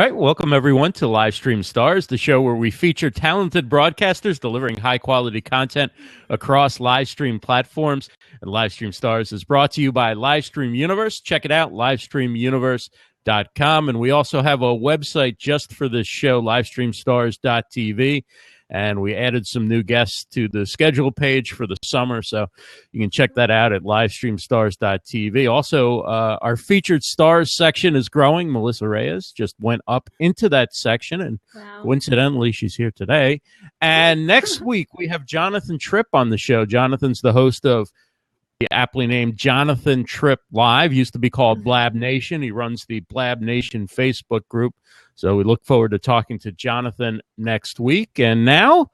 All right, welcome everyone to Livestream Stars, the show where we feature talented broadcasters delivering high-quality content across Livestream platforms. And Livestream Stars is brought to you by Livestream Universe. Check it out, livestreamuniverse.com. And we also have a website just for this show, livestreamstars.tv. And we added some new guests to the schedule page for the summer, so you can check that out at livestreamstars.tv. Also, our featured stars section is growing. Melissa Reyes just went up into that section, and coincidentally, she's here today. And next week, we have Jonathan Tripp on the show. Jonathan's the host of the aptly named Jonathan Tripp Live, used to be called Blab Nation. He runs the Blab Nation Facebook group. So we look forward to talking to Jonathan next week. And now,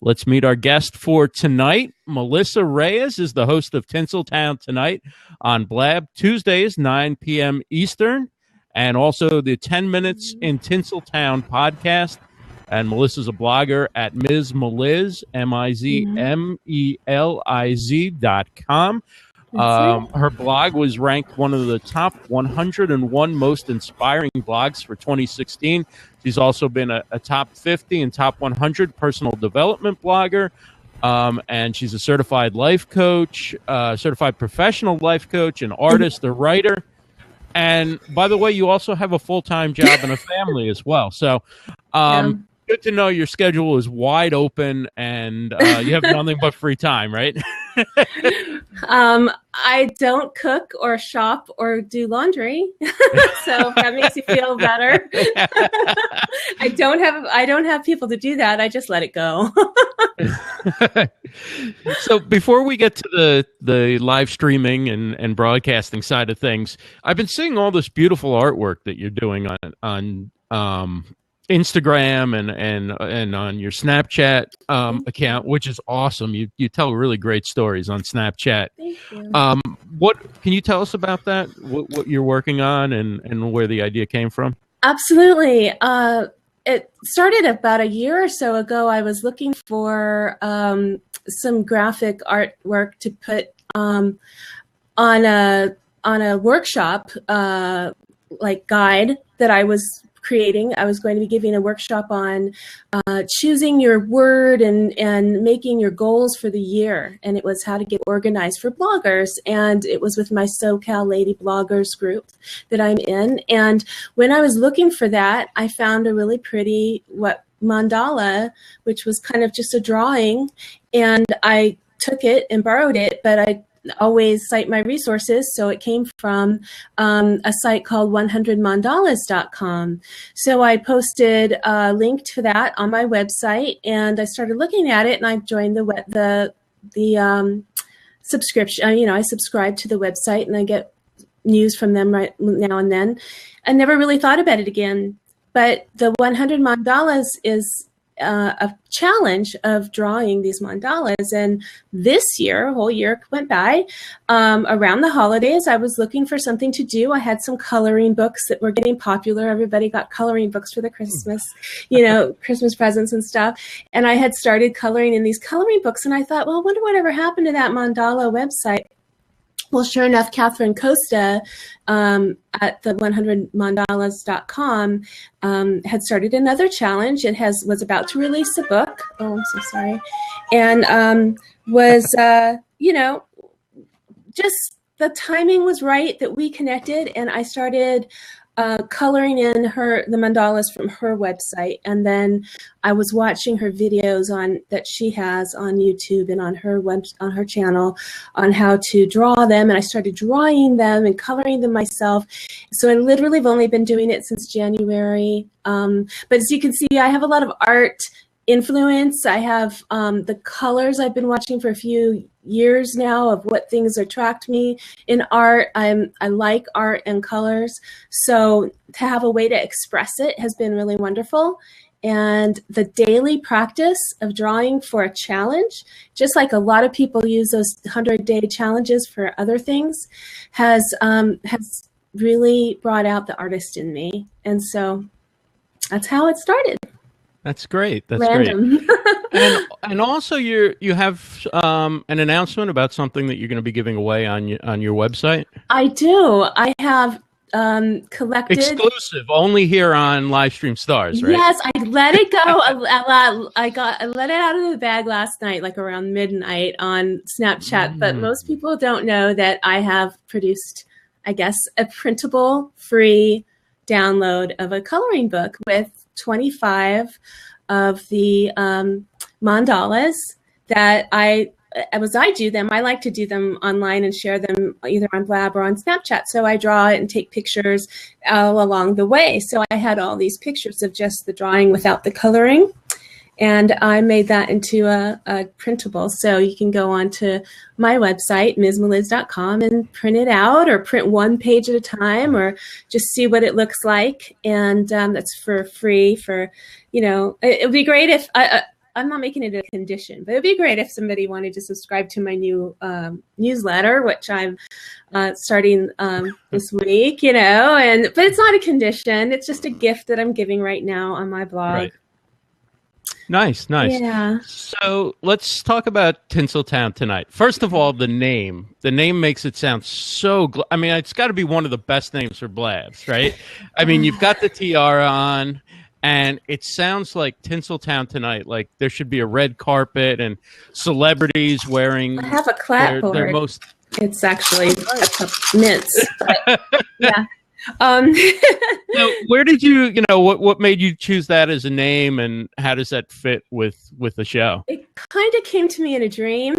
let's meet our guest for tonight. Melissa Reyes is the host of Tinsel Town Tonight on Blab, Tuesdays, 9 p.m. Eastern, and also the 10 Minutes in Tinsel Town podcast. And Melissa's a blogger at Ms. Meliz, MIZMELIZ.com. Her blog was ranked one of the top 101 most inspiring blogs for 2016. She's also been a top 50 and top 100 personal development blogger. And she's a certified life coach, certified professional life coach, an artist, a writer. And by the way, you also have a full-time job and a family as well. So, good to know your schedule is wide open and you have nothing but free time, right? I don't cook or shop or do laundry, so if that makes you feel better. I don't have people to do that. I just let it go. So before we get to the live streaming and broadcasting side of things, I've been seeing all this beautiful artwork that you're doing on Instagram and on your Snapchat account, which is awesome. You tell really great stories on Snapchat. Thank you. What can you tell us about that? What you're working on and where the idea came from? Absolutely. It started about a year or so ago. I was looking for some graphic artwork to put on a workshop guide that I was creating. I was going to be giving a workshop on choosing your word and making your goals for the year. And it was how to get organized for bloggers. And it was with my SoCal Lady Bloggers group that I'm in. And when I was looking for that, I found a really pretty mandala, which was kind of just a drawing. And I took it and borrowed it, but I always cite my resources. So it came from a site called 100mandalas.com. So I posted a link to that on my website and I started looking at it and I joined the subscription. I subscribe to the website and I get news from them right now and then. I never really thought about it again, but the 100 mandalas is a challenge of drawing these mandalas. And this year, a whole year went by, around the holidays, I was looking for something to do. I had some coloring books that were getting popular. Everybody got coloring books for the Christmas, Christmas presents and stuff. And I had started coloring in these coloring books. And I thought, well, I wonder whatever happened to that mandala website. Well, sure enough, Catherine Costa at the 100mandalas.com had started another challenge. It was about to release a book. Oh, I'm so sorry. And just the timing was right that we connected, and I started coloring in the mandalas from her website, and then I was watching her videos that she has on YouTube and on her channel on how to draw them, and I started drawing them and coloring them myself. So I literally have only been doing it since January, but as you can see, I have a lot of art influence. I have the colors I've been watching for a few years now of what things attract me in art. I like art and colors. So to have a way to express it has been really wonderful. And the daily practice of drawing for a challenge, just like a lot of people use those 100-day challenges for other things, has really brought out the artist in me. And so that's how it started. That's great. That's Random. Great. And also you have an announcement about something that you're going to be giving away on your website. I do. I have collected. Exclusive, only here on Livestream Stars, right? Yes, I let it go. I let it out of the bag last night, like around midnight on Snapchat. But most people don't know that I have produced, I guess, a printable, free download of a coloring book with 25 of the mandalas that as I do them, I like to do them online and share them either on Blab or on Snapchat. So I draw it and take pictures all along the way. So I had all these pictures of just the drawing without the coloring. And I made that into a printable. So you can go on to my website, msmeliz.com, and print it out or print one page at a time or just see what it looks like. And that's for free it would be great if I'm not making it a condition, but it'd be great if somebody wanted to subscribe to my new newsletter, which I'm starting this week, but it's not a condition. It's just a gift that I'm giving right now on my blog. Right. Nice. Yeah. So let's talk about Tinsel Town Tonight. First of all, the name. The name makes it sound so... it's got to be one of the best names for Blabs, right? You've got the tiara on, and it sounds like Tinsel Town Tonight. Like there should be a red carpet and celebrities wearing... I have a clapboard. Their most... It's actually a mints. Yeah. So where did what made you choose that as a name, and how does that fit with the show? It kind of came to me in a dream,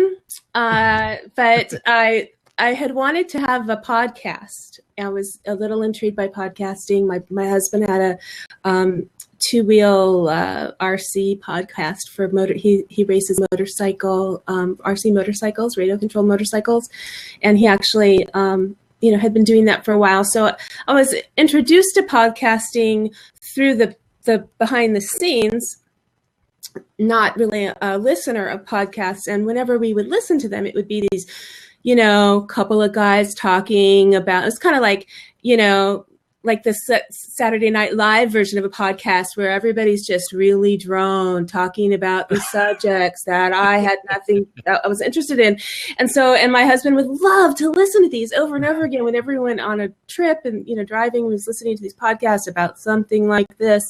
but I had wanted to have a podcast. I was a little intrigued by podcasting. My husband had a two-wheel RC podcast for motor. He races motorcycle RC motorcycles, radio controlled motorcycles, and he actually had been doing that for a while. So I was introduced to podcasting through the behind the scenes, not really a listener of podcasts. And whenever we would listen to them, it would be these, couple of guys talking about, it's kind of like, like the Saturday Night Live version of a podcast where everybody's just really drone talking about the subjects that I was interested in. And my husband would love to listen to these over and over again whenever we went on a trip and, driving, he was listening to these podcasts about something like this.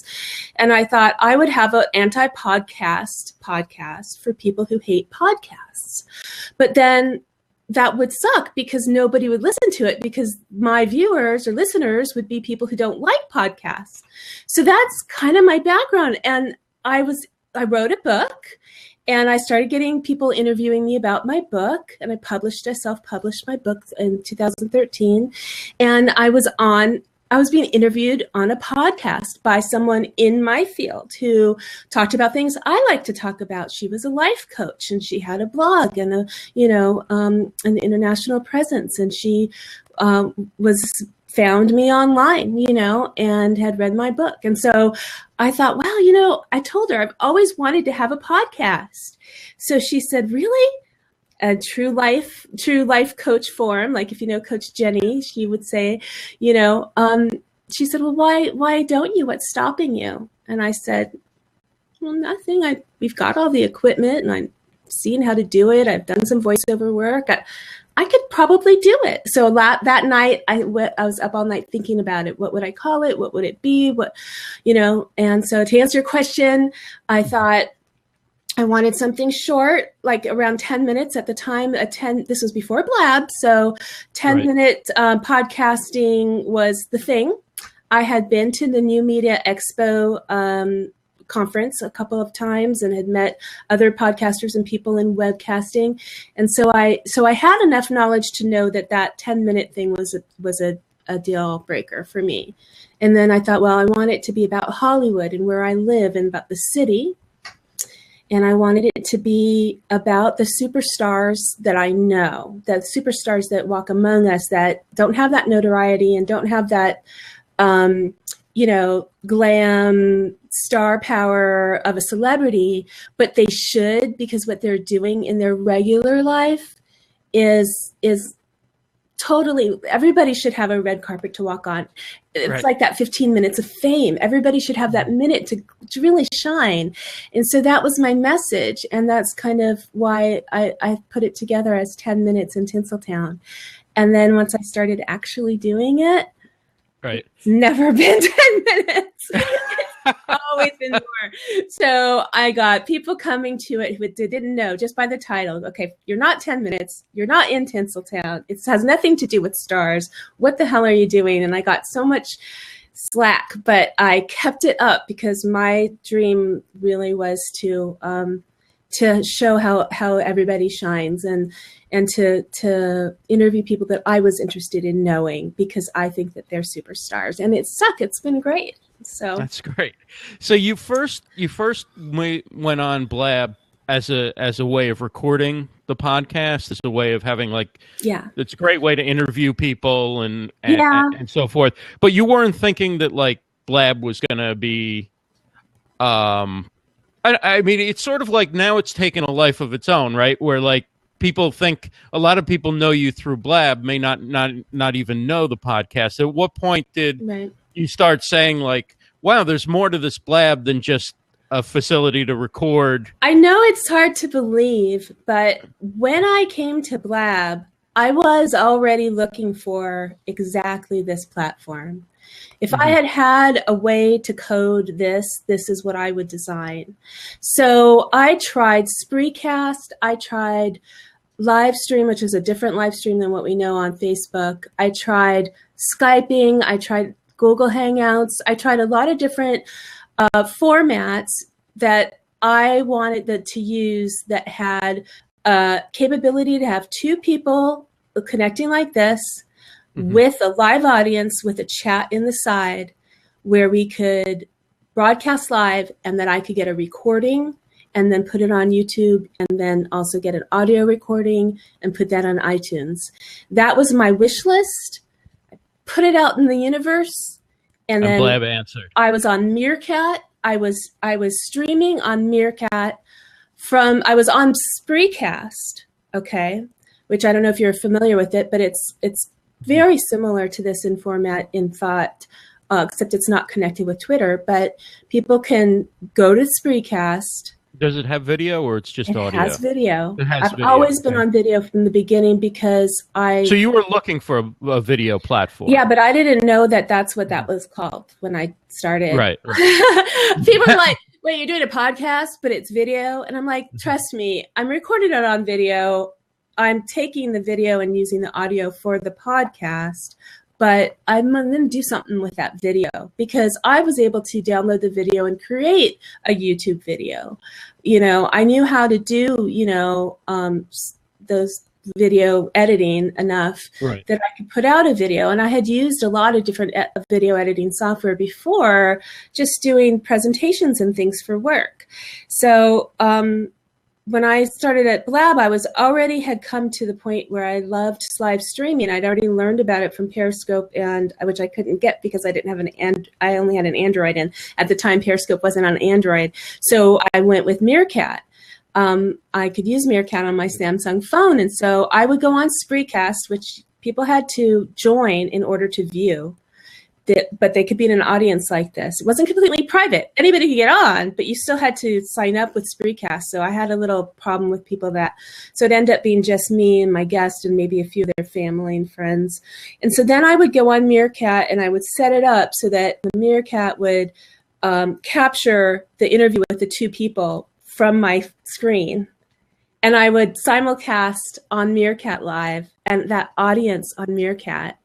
And I thought I would have an podcast for people who hate podcasts. But then that would suck because nobody would listen to it because my viewers or listeners would be people who don't like podcasts. So that's kind of my background. And I wrote a book and I started getting people interviewing me about my book, and I self-published my book in 2013. And I was being interviewed on a podcast by someone in my field who talked about things I like to talk about. She was a life coach and she had a blog and an international presence. And she found me online, and had read my book. And so I thought, well, I told her I've always wanted to have a podcast. So she said, really? A true life coach form, like if Coach Jenny, she would say, she said, well, why don't you? What's stopping you? And I said, well, nothing. We've got all the equipment and I've seen how to do it. I've done some voiceover work. I could probably do it. So that night I was up all night thinking about it. What would I call it? What would it be? And so to answer your question, I thought, I wanted something short, like around 10 minutes at the time. This was before Blab, so 10-minute podcasting was the thing. I had been to the New Media Expo conference a couple of times and had met other podcasters and people in webcasting, and so I had enough knowledge to know that 10-minute thing was a deal breaker for me. And then I thought, well, I want it to be about Hollywood and where I live and about the city. And I wanted it to be about the superstars that I know, the superstars that walk among us that don't have that notoriety and don't have that, glam star power of a celebrity, but they should, because what they're doing in their regular life is totally, everybody should have a red carpet to walk on. It's like that 15 minutes of fame. Everybody should have that minute to really shine. And so that was my message. And that's kind of why I put it together as 10 minutes in Tinsel Town. And then once I started actually doing it, Right. It's never been 10 minutes. It's always been more. So I got people coming to it who didn't know just by the title. Okay, you're not 10 minutes. You're not in Tinsel Town. It has nothing to do with stars. What the hell are you doing? And I got so much slack, but I kept it up because my dream really was to show how everybody shines and to interview people that I was interested in knowing because I think that they're superstars. And it's been great. So that's great. So you first went on Blab as a way of recording the podcast, as a way of having it's a great way to interview people and so forth. But you weren't thinking that like Blab was going to be I mean, it's sort of like now it's taken a life of its own, right? Where like people think a lot of people know you through Blab, may not even know the podcast. At what point did you start saying like, wow, there's more to this Blab than just a facility to record? I know it's hard to believe, but when I came to Blab, I was already looking for exactly this platform. If I had a way to code this is what I would design. So I tried Spreecast. I tried Livestream, which is a different Livestream than what we know on Facebook. I tried Skyping. I tried Google Hangouts. I tried a lot of different formats that I wanted to use that had capability to have two people connecting like this, with a live audience, with a chat in the side where we could broadcast live and then I could get a recording and then put it on YouTube and then also get an audio recording and put that on iTunes. That was my wish list. I put it out in the universe and then Blab answered. I was on Meerkat. I was streaming on Meerkat I was on Spreecast, okay, which I don't know if you're familiar with it, but it's very similar to this in format, in thought, except it's not connected with Twitter. But people can go to Spreecast. Does it have video or it's just audio? It has video. I've always been on video from the beginning because So you were looking for a video platform. Yeah, but I didn't know that that's what that was called when I started. Right. People are like, wait, you're doing a podcast, but it's video? And I'm like, trust me, I'm recording it on video. I'm taking the video and using the audio for the podcast, but I'm going to do something with that video because I was able to download the video and create a YouTube video. You know, I knew how to do, those video editing enough that I could put out a video. And I had used a lot of different video editing software before, just doing presentations and things for work. So, when I started at Blab, I had come to the point where I loved live streaming. I'd already learned about it from Periscope, which I couldn't get because I didn't have I only had an Android, and at the time Periscope wasn't on Android. So I went with Meerkat. I could use Meerkat on my Samsung phone, and so I would go on Spreecast, which people had to join in order to view. But they could be in an audience like this. It wasn't completely private. Anybody could get on, but you still had to sign up with Spreecast. So I had a little problem with people so it ended up being just me and my guest and maybe a few of their family and friends. And so then I would go on Meerkat and I would set it up so that the Meerkat would capture the interview with the two people from my screen. And I would simulcast on Meerkat Live, and that audience on Meerkat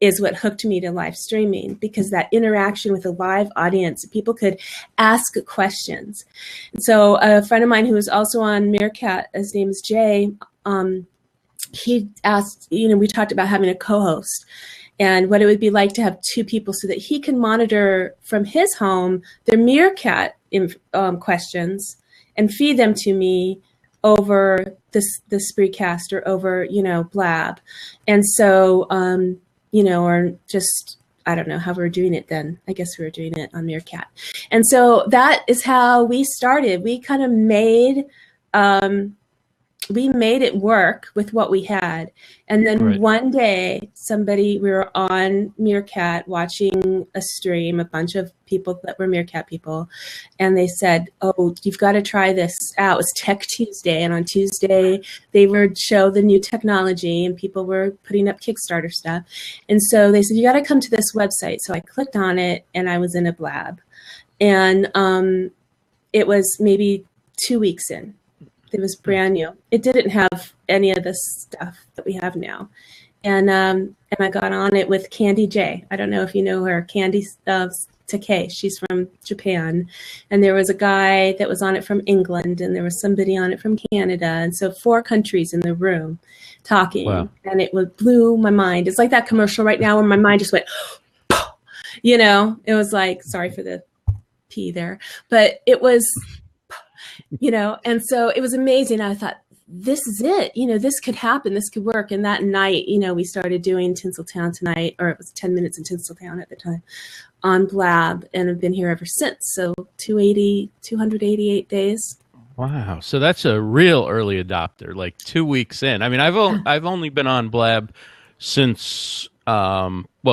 is what hooked me to live streaming, because that interaction with a live audience, people could ask questions. And so a friend of mine who was also on Meerkat, his name is Jay, he asked, we talked about having a co-host and what it would be like to have two people so that he can monitor from his home their Meerkat questions and feed them to me over the Spreecast or over, Blab. And so, or just, I don't know how we were doing it then. I guess we were doing it on Meerkat. And so that is how we started. We kind of made we made it work with what we had. And then one day, we were on Meerkat watching a stream, a bunch of people that were Meerkat people, and they said, oh, you've got to try this out. It was Tech Tuesday, and on Tuesday, they would show the new technology, and people were putting up Kickstarter stuff. And so they said, you got to come to this website. So I clicked on it, and I was in a Blab. And it was maybe 2 weeks in. It was brand new. It didn't have any of the stuff that we have now. And I got on it with Candy J. I don't know if you know her, Candy Takei. She's from Japan. And there was a guy that was on it from England, and there was somebody on it from Canada. And so 4 countries in the room talking. Wow. And it blew my mind. It's like that commercial right now where my mind just went, you know, it was like, sorry for the P there, but it was, you know, and so it was amazing. I thought, this is it. You know, this could happen. This could work. And that night, you know, we started doing Tinsel Town Tonight, or it was 10 minutes in Tinsel Town at the time, on Blab, and have been here ever since. So 288 days. Wow. So that's a real early adopter, like 2 weeks in. I mean, I've only been on Blab since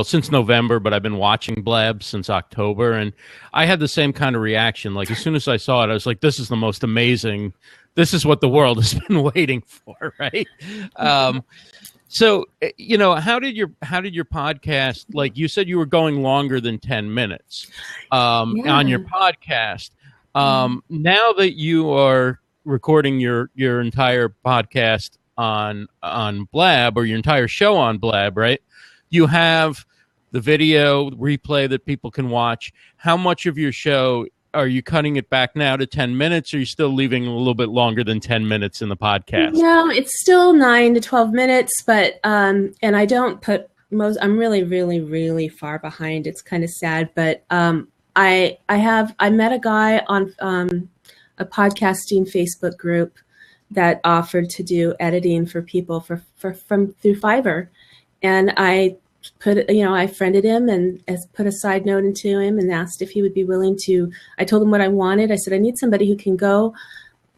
since November, but I've been watching Blab since October, and I had the same kind of reaction. Like, as soon as I saw it, I was like, this is the most amazing, this is what the world has been waiting for, right? So, you know, how did your podcast, like you said, you were going longer than 10 minutes on your podcast. Now that you are recording your entire podcast on Blab, or your entire show on Blab, right? You have the video replay that people can watch. How much of your show are you cutting it back now to 10 minutes, or are you still leaving a little bit longer than 10 minutes in the podcast? No, it's still 9 to 12 minutes, but and I don't put I'm really, really, really far behind. It's kind of sad, but I met a guy on a podcasting Facebook group that offered to do editing for people from through Fiverr. And I friended him and put a side note into him and asked if he would be willing to. I told him what I wanted. I said, I need somebody who can go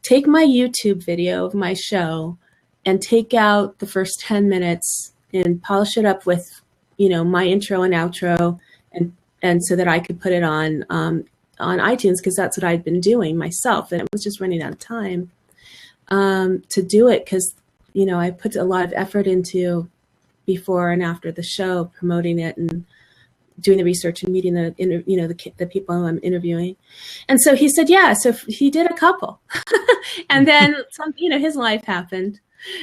take my YouTube video of my show and take out the first 10 minutes and polish it up with, you know, my intro and outro, and so that I could put it on iTunes, because that's what I'd been doing myself, and it was just running out of time to do it, because, you know, I put a lot of effort into before and after the show, promoting it and doing the research and meeting the people I'm interviewing. And so he said, yeah. So he did a couple, and then his life happened.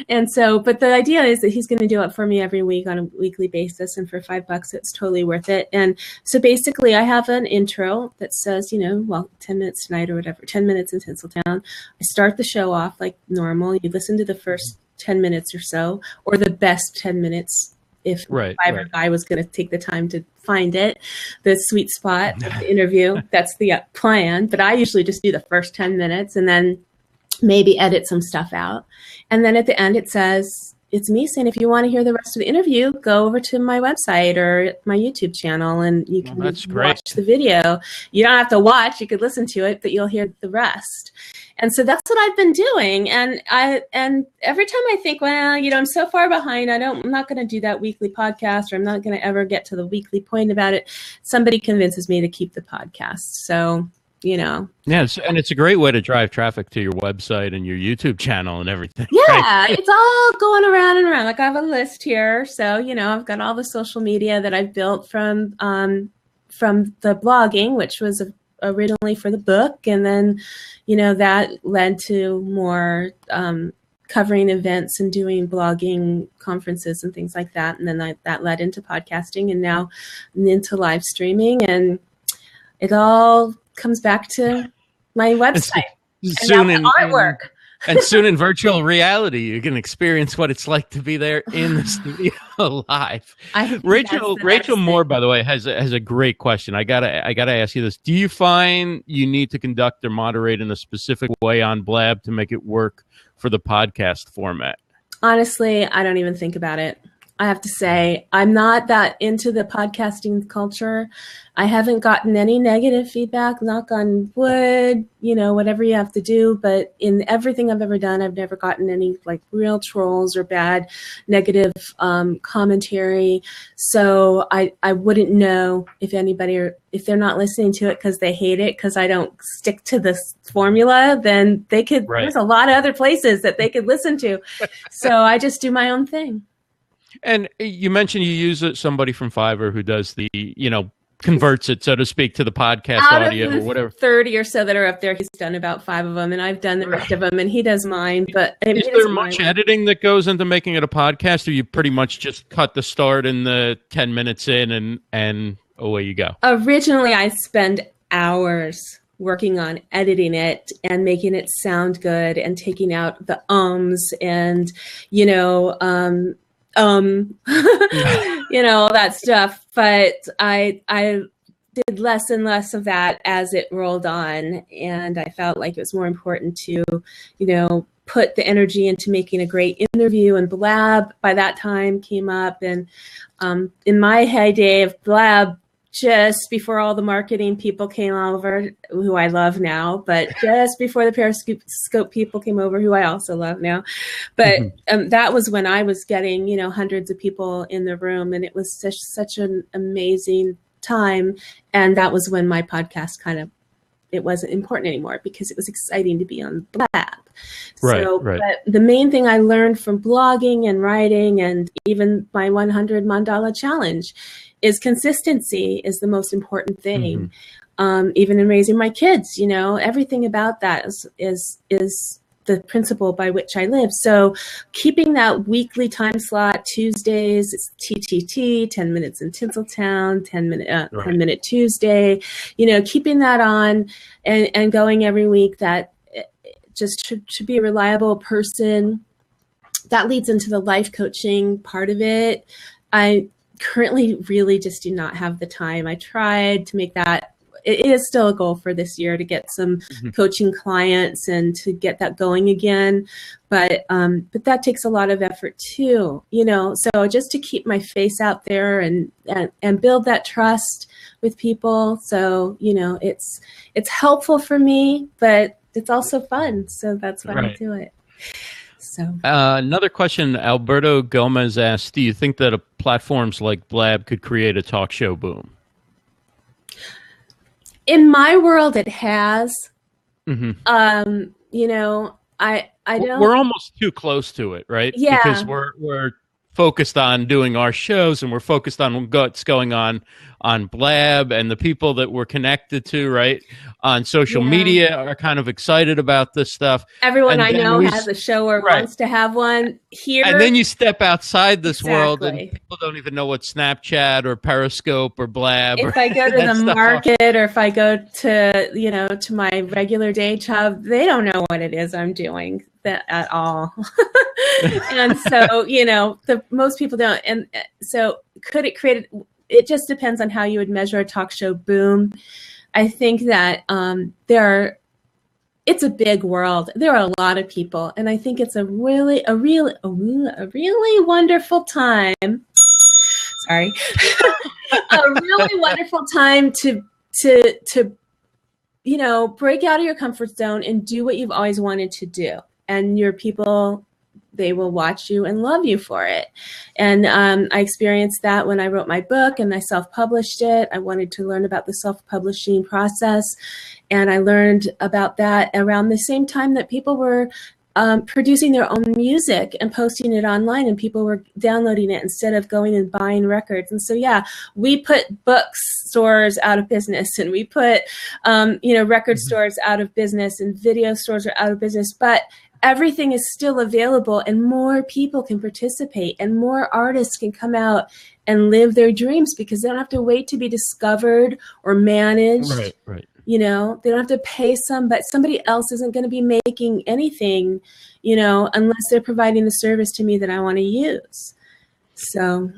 And so, but the idea is that he's going to do it for me every week on a weekly basis. And for $5, it's totally worth it. And so basically I have an intro that says, 10 minutes tonight or whatever, 10 minutes in Tinseltown. I start the show off like normal. You listen to the first 10 minutes or so, or the best 10 minutes if the Fiverr guy was going to take the time to find it, the sweet spot of the interview. That's the plan. But I usually just do the first 10 minutes and then maybe edit some stuff out. And then at the end, it says, it's me saying, if you want to hear the rest of the interview, go over to my website or my YouTube channel, and you can watch the video. You don't have to watch, you could listen to it, but you'll hear the rest. And so that's what I've been doing. And every time I think, well, I'm so far behind, I'm not going to do that weekly podcast, or I'm not going to ever get to the weekly point about it, somebody convinces me to keep the podcast. So, Yeah, and it's a great way to drive traffic to your website and your YouTube channel and everything. Yeah, right? It's all going around and around. Like, I have a list here. So, I've got all the social media that I've built from the blogging, which was originally for the book. And then, that led to more covering events and doing blogging conferences and things like that. And then that led into podcasting, and now into live streaming. And it all comes back to my website and artwork. And soon in virtual reality, you can experience what it's like to be there in the studio live. Rachel Moore, by the way, has a great question. I gotta ask you this: do you find you need to conduct or moderate in a specific way on Blab to make it work for the podcast format? Honestly, I don't even think about it. I have to say, I'm not that into the podcasting culture. I haven't gotten any negative feedback, knock on wood, whatever you have to do. But in everything I've ever done, I've never gotten any like real trolls or bad negative commentary. So I wouldn't know if anybody, or if they're not listening to it because they hate it because I don't stick to this formula, then they could, there's a lot of other places that they could listen to. So I just do my own thing. And you mentioned you use somebody from Fiverr who does the, converts it, so to speak, to the podcast audio or whatever. 30 or so that are up there, he's done about 5 of them, and I've done the rest of them, and he does mine. But is there much editing that goes into making it a podcast, or you pretty much just cut the start and the 10 minutes in and away you go? Originally, I spend hours working on editing it and making it sound good and taking out the ums and, all that stuff. But I did less and less of that as it rolled on. And I felt like it was more important to, put the energy into making a great interview. And Blab by that time came up. And in my heyday of Blab, just before all the marketing people came over, who I love now, but just before the Periscope people came over, who I also love now. But that was when I was getting, hundreds of people in the room, and it was such an amazing time. And that was when my podcast it wasn't important anymore because it was exciting to be on Blab. Right. But the main thing I learned from blogging and writing and even my 100 Mandala challenge is consistency is the most important thing. Even in raising my kids, everything about that is the principle by which I live. So keeping that weekly time slot, Tuesdays, it's TTT, 10 minutes in Tinsel Town, 10 minute Tuesday, keeping that on and going every week, that just should be a reliable person. That leads into the life coaching part of it. I currently really just do not have the time. I tried to make that. It is still a goal for this year to get some coaching clients and to get that going again. But that takes a lot of effort too, so just to keep my face out there and build that trust with people. So, it's helpful for me, but it's also fun. So that's why I do it. So another question, Alberto Gomez asked, do you think that platforms like Blab could create a talk show boom? In my world, it has. I don't. We're almost too close to it, right? Yeah. Because we're focused on doing our shows, and we're focused on what's going on Blab, and the people that we're connected to, right, on social media are kind of excited about this stuff. Everyone I know has a show or wants to have one here. And then you step outside this world, and people don't even know what Snapchat or Periscope or Blab. If I go to the market, or if I go to to my regular day job, they don't know what it is I'm doing at all. And so most people don't. And so could it create? It just depends on how you would measure a talk show boom. I think that it's a big world. There are a lot of people, and I think it's a really wonderful time. Sorry, a really wonderful time to break out of your comfort zone and do what you've always wanted to do. And your people, they will watch you and love you for it. And I experienced that when I wrote my book and I self-published it. I wanted to learn about the self-publishing process. And I learned about that around the same time that people were producing their own music and posting it online, and people were downloading it instead of going and buying records. And so, we put bookstores out of business, and we put, record stores out of business, and video stores are out of business. But everything is still available, and more people can participate, and more artists can come out and live their dreams because they don't have to wait to be discovered or managed. Right. They don't have to pay somebody else isn't going to be making anything, unless they're providing the service to me that I want to use. So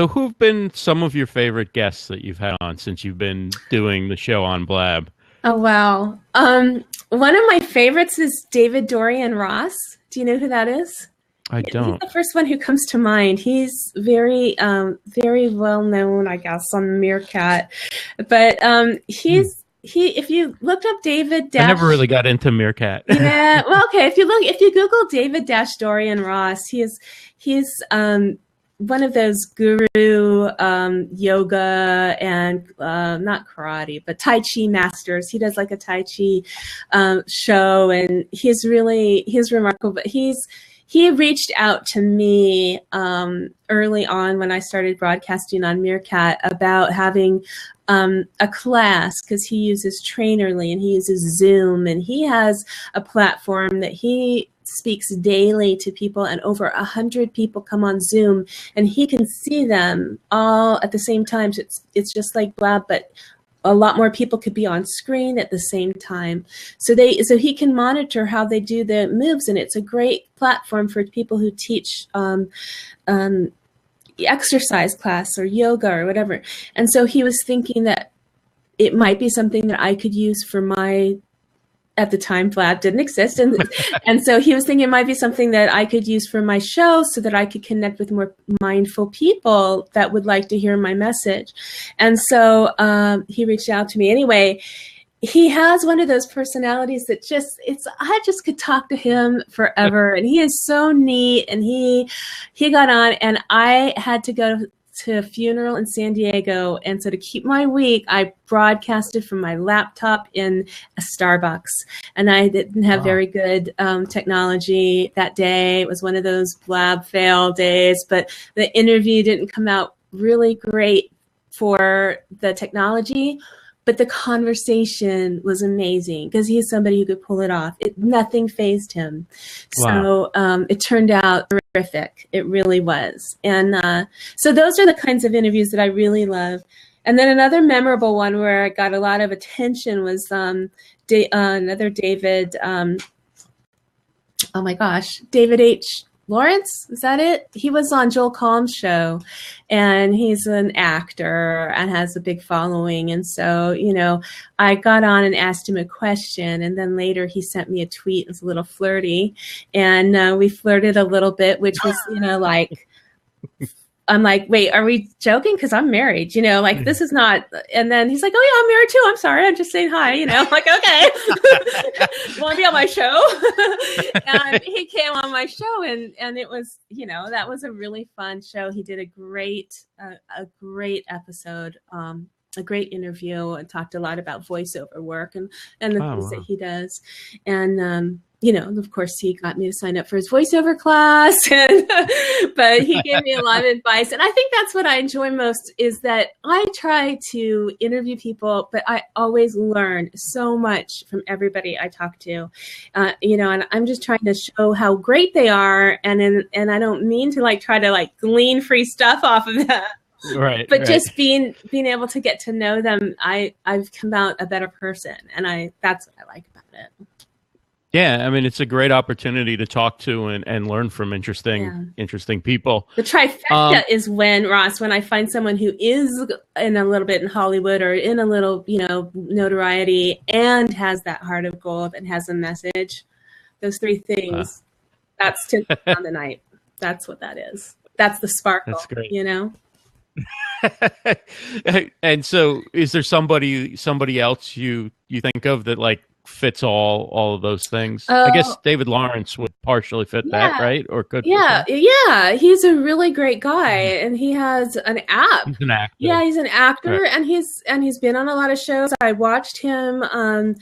who've been some of your favorite guests that you've had on since you've been doing the show on Blab? Oh, wow. One of my favorites is David Dorian Ross. Do you know who that is? I He's don't. the first one who comes to mind. He's very, very well known, I guess, on Meerkat. But if you looked up David Dash, I never really got into Meerkat. yeah, well, okay. If you Google David Dash Dorian Ross, he's one of those guru yoga and not karate, but Tai Chi masters. He does like a Tai Chi show, and he's remarkable. But he reached out to me early on when I started broadcasting on Meerkat about having a class, because he uses Trainerly and he uses Zoom, and he has a platform that he speaks daily to people, and over 100 people come on Zoom, and he can see them all at the same time. So it's just like Blab, but a lot more people could be on screen at the same time. So he can monitor how they do the moves, and it's a great platform for people who teach exercise class or yoga or whatever. And so he was thinking that it might be something that I could use for my, at the time Blab didn't exist, and so he was thinking it might be something that I could use for my show so that I could connect with more mindful people that would like to hear my message. And so he reached out to me. Anyway, he has one of those personalities that I just could talk to him forever, and he is so neat. And he got on, and I had to go to a funeral in San Diego, and so to keep my week, I broadcasted from my laptop in a Starbucks, and I didn't have very good technology that day. It was one of those Blab fail days, but the interview didn't come out really great for the technology. But the conversation was amazing because he's somebody who could pull it off. Nothing fazed him. Wow. So it turned out terrific. It really was. And so those are the kinds of interviews that I really love. And then another memorable one where I got a lot of attention was another David, David H. Lawrence, is that it? He was on Joel Calm's show, and he's an actor and has a big following. And so, I got on and asked him a question, and then later he sent me a tweet. It was a little flirty, and we flirted a little bit, which was, like, I'm like, wait, are we joking? Because I'm married, this is not. And then he's like, oh yeah, I'm married too. I'm sorry, I'm just saying hi, I'm like, okay. Want to be on my show? And he came on my show, and it was, that was a really fun show. He did a great episode, a great interview, and talked a lot about voiceover work and the things that he does. And of course, he got me to sign up for his voiceover class, but he gave me a lot of advice. And I think that's what I enjoy most, is that I try to interview people, but I always learn so much from everybody I talk to, and I'm just trying to show how great they are. And I don't mean to try to glean free stuff off of that. Right. But just being able to get to know them, I've come out a better person. And that's what I like about it. Yeah, I mean, it's a great opportunity to talk to and learn from interesting people. The trifecta is when I find someone who is in a little bit in Hollywood or in a little, notoriety and has that heart of gold and has a message. Those three things, that's Tinsel Town Tonight. That's what that is. That's the sparkle, that's great. And so is there somebody else you think of that fits all of those things? I guess David Lawrence would partially fit that, right? Or could? Yeah. He's a really great guy, and he has an app. He's an actor. Yeah, he's an actor, right. and he's been on a lot of shows. I watched him on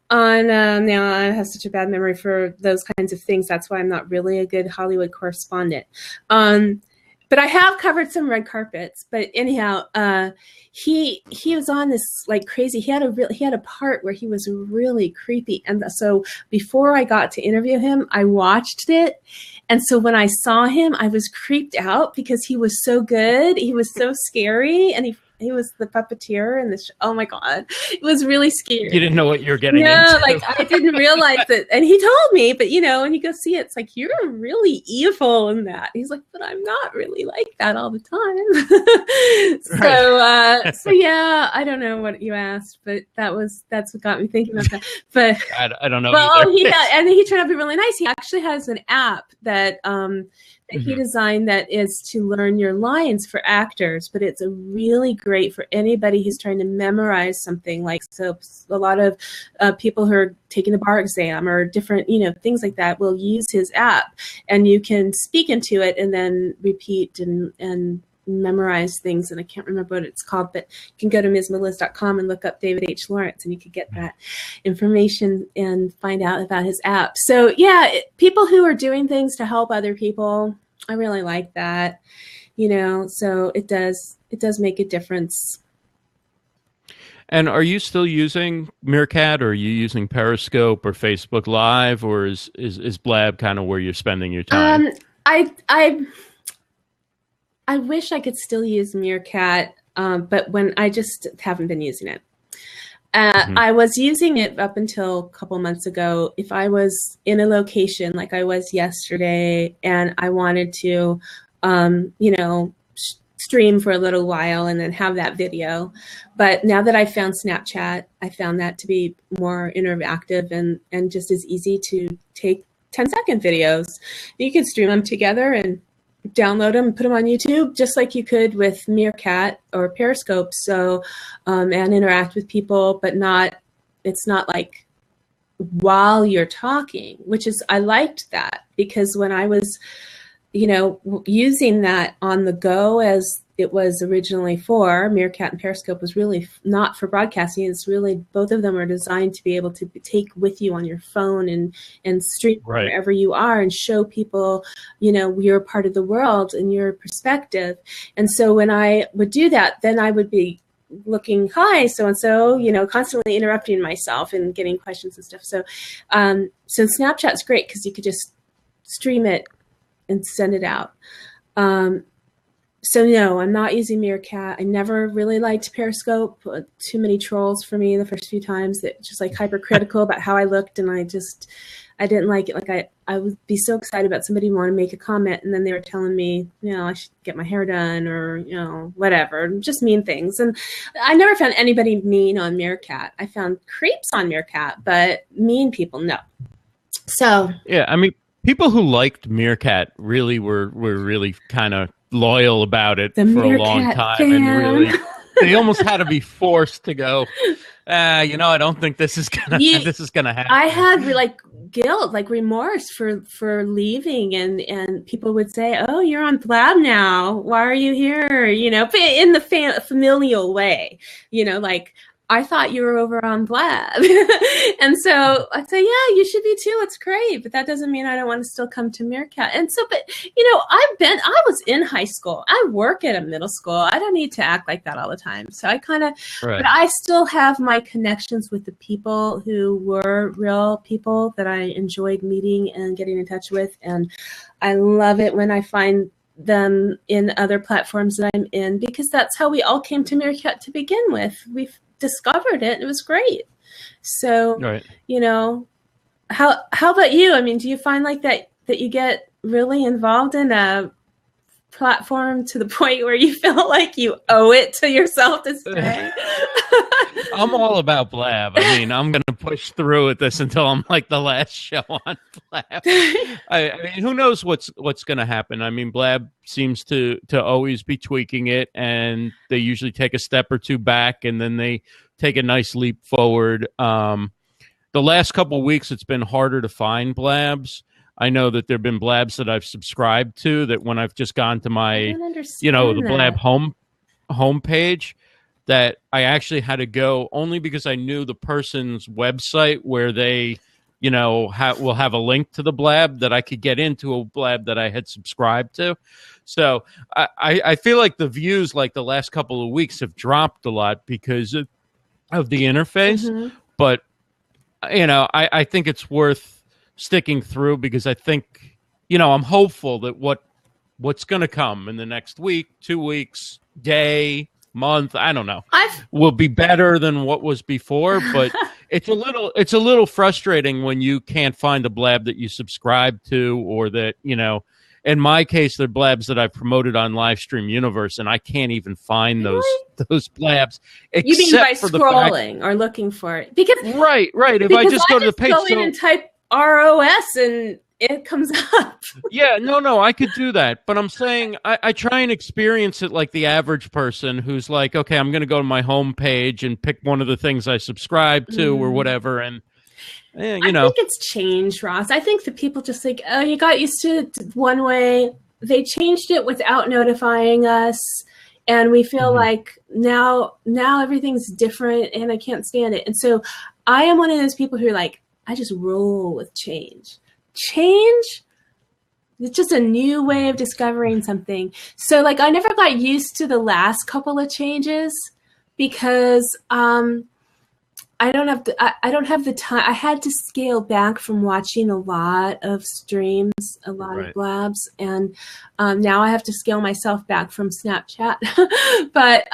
now I have such a bad memory for those kinds of things. That's why I'm not really a good Hollywood correspondent. But I have covered some red carpets. But anyhow, he was on this crazy. He had a part where he was really creepy, and so before I got to interview him, I watched it, and so when I saw him, I was creeped out because he was so good. He was so scary, and he was the puppeteer in this. Oh my God, it was really scary. You didn't know what you're getting no, into. like I didn't realize it, and he told me. But when you go see it, it's like you're really evil in that. He's like, but I'm not really like that all the time. So yeah, I don't know what you asked, but that's what got me thinking about that. But I don't know. Well, either. and he turned out to be really nice. He actually has an app that he designed that is to learn your lines for actors, but it's really great for anybody who's trying to memorize something. Like, so a lot of people who are taking the bar exam or different, things like that will use his app, and you can speak into it and then repeat and memorize things. And I can't remember what it's called, but you can go to MsMeliz.com and look up David H. Lawrence, and you could get that information and find out about his app. So yeah, people who are doing things to help other people, I really like that, so it does make a difference. And are you still using Meerkat, or are you using Periscope or Facebook Live, or is Blab kind of where you're spending your time? I wish I could still use Meerkat, but when I just haven't been using it. I was using it up until a couple months ago. If I was in a location like I was yesterday and I wanted to, stream for a little while and then have that video. But now that I found Snapchat, I found that to be more interactive and just as easy to take 10-second videos. You could stream them together and download them and put them on YouTube, just like you could with Meerkat or Periscope. So, and interact with people, but it's not like while you're talking, I liked that, because when I was, using that on the go as it was originally for, Meerkat and Periscope was really not for broadcasting. It's really, both of them are designed to be able to take with you on your phone and stream wherever you are and show people, you're part of the world and your perspective. And so when I would do that, then I would be looking, hi, so-and-so, constantly interrupting myself and getting questions and stuff. So, so Snapchat's great because you could just stream it and send it out. So no, I'm not using Meerkat. I never really liked Periscope. Too many trolls for me the first few times that just like hypercritical about how I looked, and I didn't like it. Like I would be so excited about somebody want to make a comment, and then they were telling me, I should get my hair done, or whatever, just mean things. And I never found anybody mean on Meerkat. I found creeps on Meerkat, but mean people, no. So yeah, I mean, people who liked Meerkat really were really kind of loyal about it for a long time, and really they almost had to be forced to go, I don't think this is gonna happen. I had like guilt, like remorse for leaving, and people would say, oh, you're on Blab now, why are you here, but in the familial way, like, I thought you were over on Blab. And so I say, yeah, you should be too. It's great. But that doesn't mean I don't want to still come to Meerkat. And so, but, I was in high school. I work at a middle school. I don't need to act like that all the time. So I kind of, but I still have my connections with the people who were real people that I enjoyed meeting and getting in touch with. And I love it when I find them in other platforms that I'm in, because that's how we all came to Meerkat to begin with. We've discovered it. It was great. So, how about you? I mean, do you find like that you get really involved in a platform to the point where you feel like you owe it to yourself to stay? I'm all about Blab. I mean, I'm going to push through with this until I'm like the last show on Blab. I mean, who knows what's going to happen? I mean, Blab seems to always be tweaking it, and they usually take a step or two back, and then they take a nice leap forward. The last couple of weeks, it's been harder to find Blabs. I know that there have been Blabs that I've subscribed to that when I've just gone to my, the Blab homepage, that I actually had to go only because I knew the person's website where they, will have a link to the Blab that I could get into a Blab that I had subscribed to. So I feel like the views like the last couple of weeks have dropped a lot because of the interface. But, I think it's worth sticking through because I think, I'm hopeful that what's going to come in the next week, 2 weeks, day, month, I don't know, I've will be better than what was before. But it's a little frustrating when you can't find a Blab that you subscribe to, or that, you know, in my case, they're Blabs that I've promoted on Livestream Universe, and I can't even find those Blabs. You mean by for scrolling or looking for it? Because right. If I just go to the page, go in and type ROS and it comes up. Yeah, no, I could do that. But I'm saying I try and experience it like the average person who's like, okay, I'm going to go to my home page and pick one of the things I subscribe to or whatever. And, you know. I think it's changed, Ross. I think the people just like, oh, you got used to it one way. They changed it without notifying us. And we feel like now everything's different and I can't stand it. And so I am one of those people who are like, I just roll with change. Change, it's just a new way of discovering something. So like I never got used to the last couple of changes because I don't have the time. I had to scale back from watching a lot of streams, a lot of Blabs, and now I have to scale myself back from Snapchat. But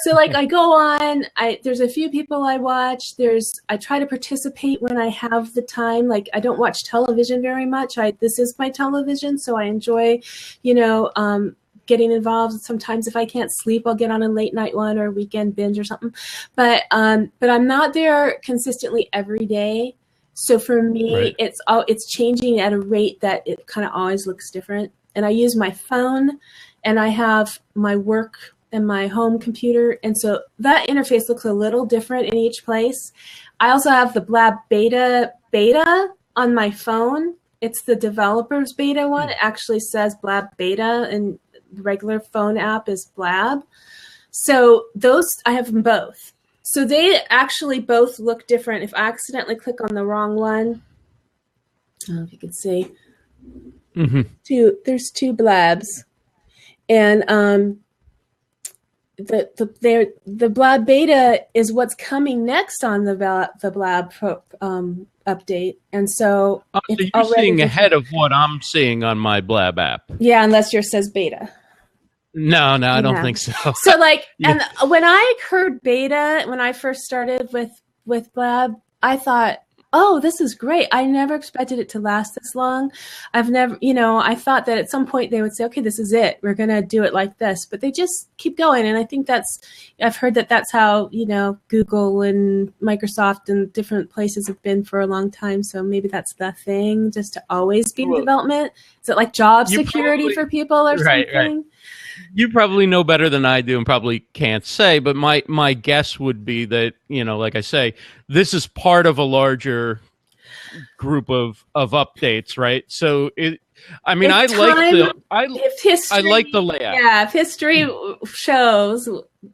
so like I go on. There's a few people I watch. I try to participate when I have the time. Like I don't watch television very much. This is my television, so I enjoy, getting involved. Sometimes if I can't sleep, I'll get on a late night one or a weekend binge or something. But I'm not there consistently every day. So for me, it's changing at a rate that it kind of always looks different. And I use my phone and I have my work and my home computer. And so that interface looks a little different in each place. I also have the Blab beta on my phone. It's the developer's beta one. It actually says Blab beta, and the regular phone app is Blab. So those, I have them both. So they actually both look different. If I accidentally click on the wrong one, I don't know if you can see, there's two Blabs. And the Blab beta is what's coming next on the Blab update. And so, so you're seeing ahead of what I'm seeing on my Blab app. Yeah, unless yours says beta. No, I don't think so. So like, and when I heard beta, when I first started with Blab, I thought, oh, this is great. I never expected it to last this long. I thought that at some point they would say, okay, this is it. We're going to do it like this. But they just keep going. And I think I've heard that's how, Google and Microsoft and different places have been for a long time. So maybe that's the thing, just to always be in development. Is it like job security for people or something? Right. You probably know better than I do and probably can't say, but my guess would be that, like I say, this is part of a larger group of updates, right? So I like the layout. Yeah, if history shows,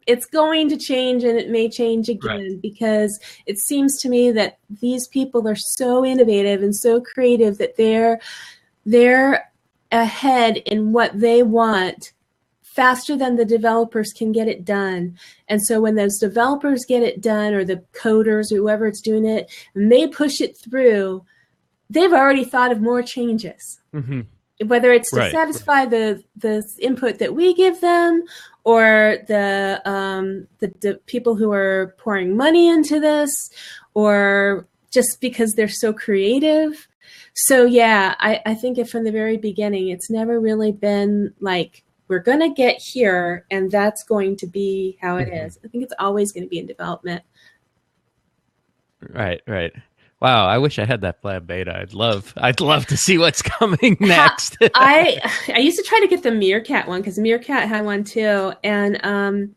it's going to change, and it may change again, because it seems to me that these people are so innovative and so creative that they're ahead in what they want faster than the developers can get it done. And so when those developers get it done, or the coders, or whoever it's doing it, and they push it through, they've already thought of more changes. Whether it's to satisfy the input that we give them, or the people who are pouring money into this, or just because they're so creative. So yeah, I think from the very beginning, it's never really been like, we're going to get here and that's going to be how it is. I think it's always going to be in development. Right. Wow, I wish I had that Blab beta. I'd love to see what's coming next. I used to try to get the Meerkat one, because Meerkat had one too. And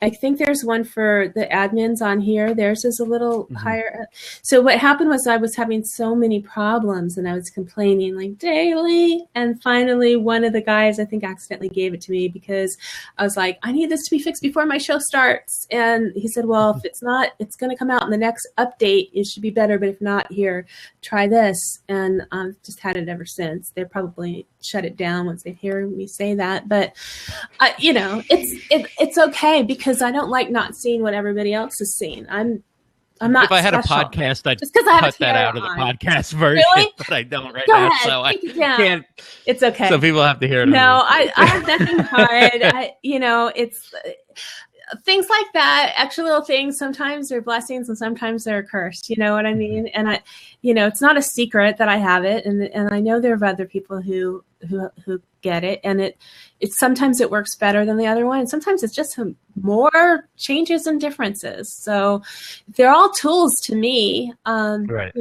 I think there's one for the admins on here. Theirs is a little higher. So what happened was I was having so many problems and I was complaining like daily. And finally, one of the guys, I think, accidentally gave it to me, because I was like, I need this to be fixed before my show starts. And he said, well, if it's not, it's going to come out in the next update. It should be better. But if not, here, try this. And I've just had it ever since. They probably shut it down once they hear me say that. But, it's okay, because I don't like not seeing what everybody else is seeing. I'm not. If I had special. a podcast, I'd just I cut that out of the podcast version, really? But I don't right Go now, ahead, so I can't. It's okay. So people have to hear it. No, I have nothing hard. things like that, extra little things, sometimes they're blessings and sometimes they're a curse. You know what I mean? And it's not a secret that I have it. And I know there are other people who get it. And it's sometimes it works better than the other one. And sometimes it's just more changes and differences. So they're all tools to me. Right.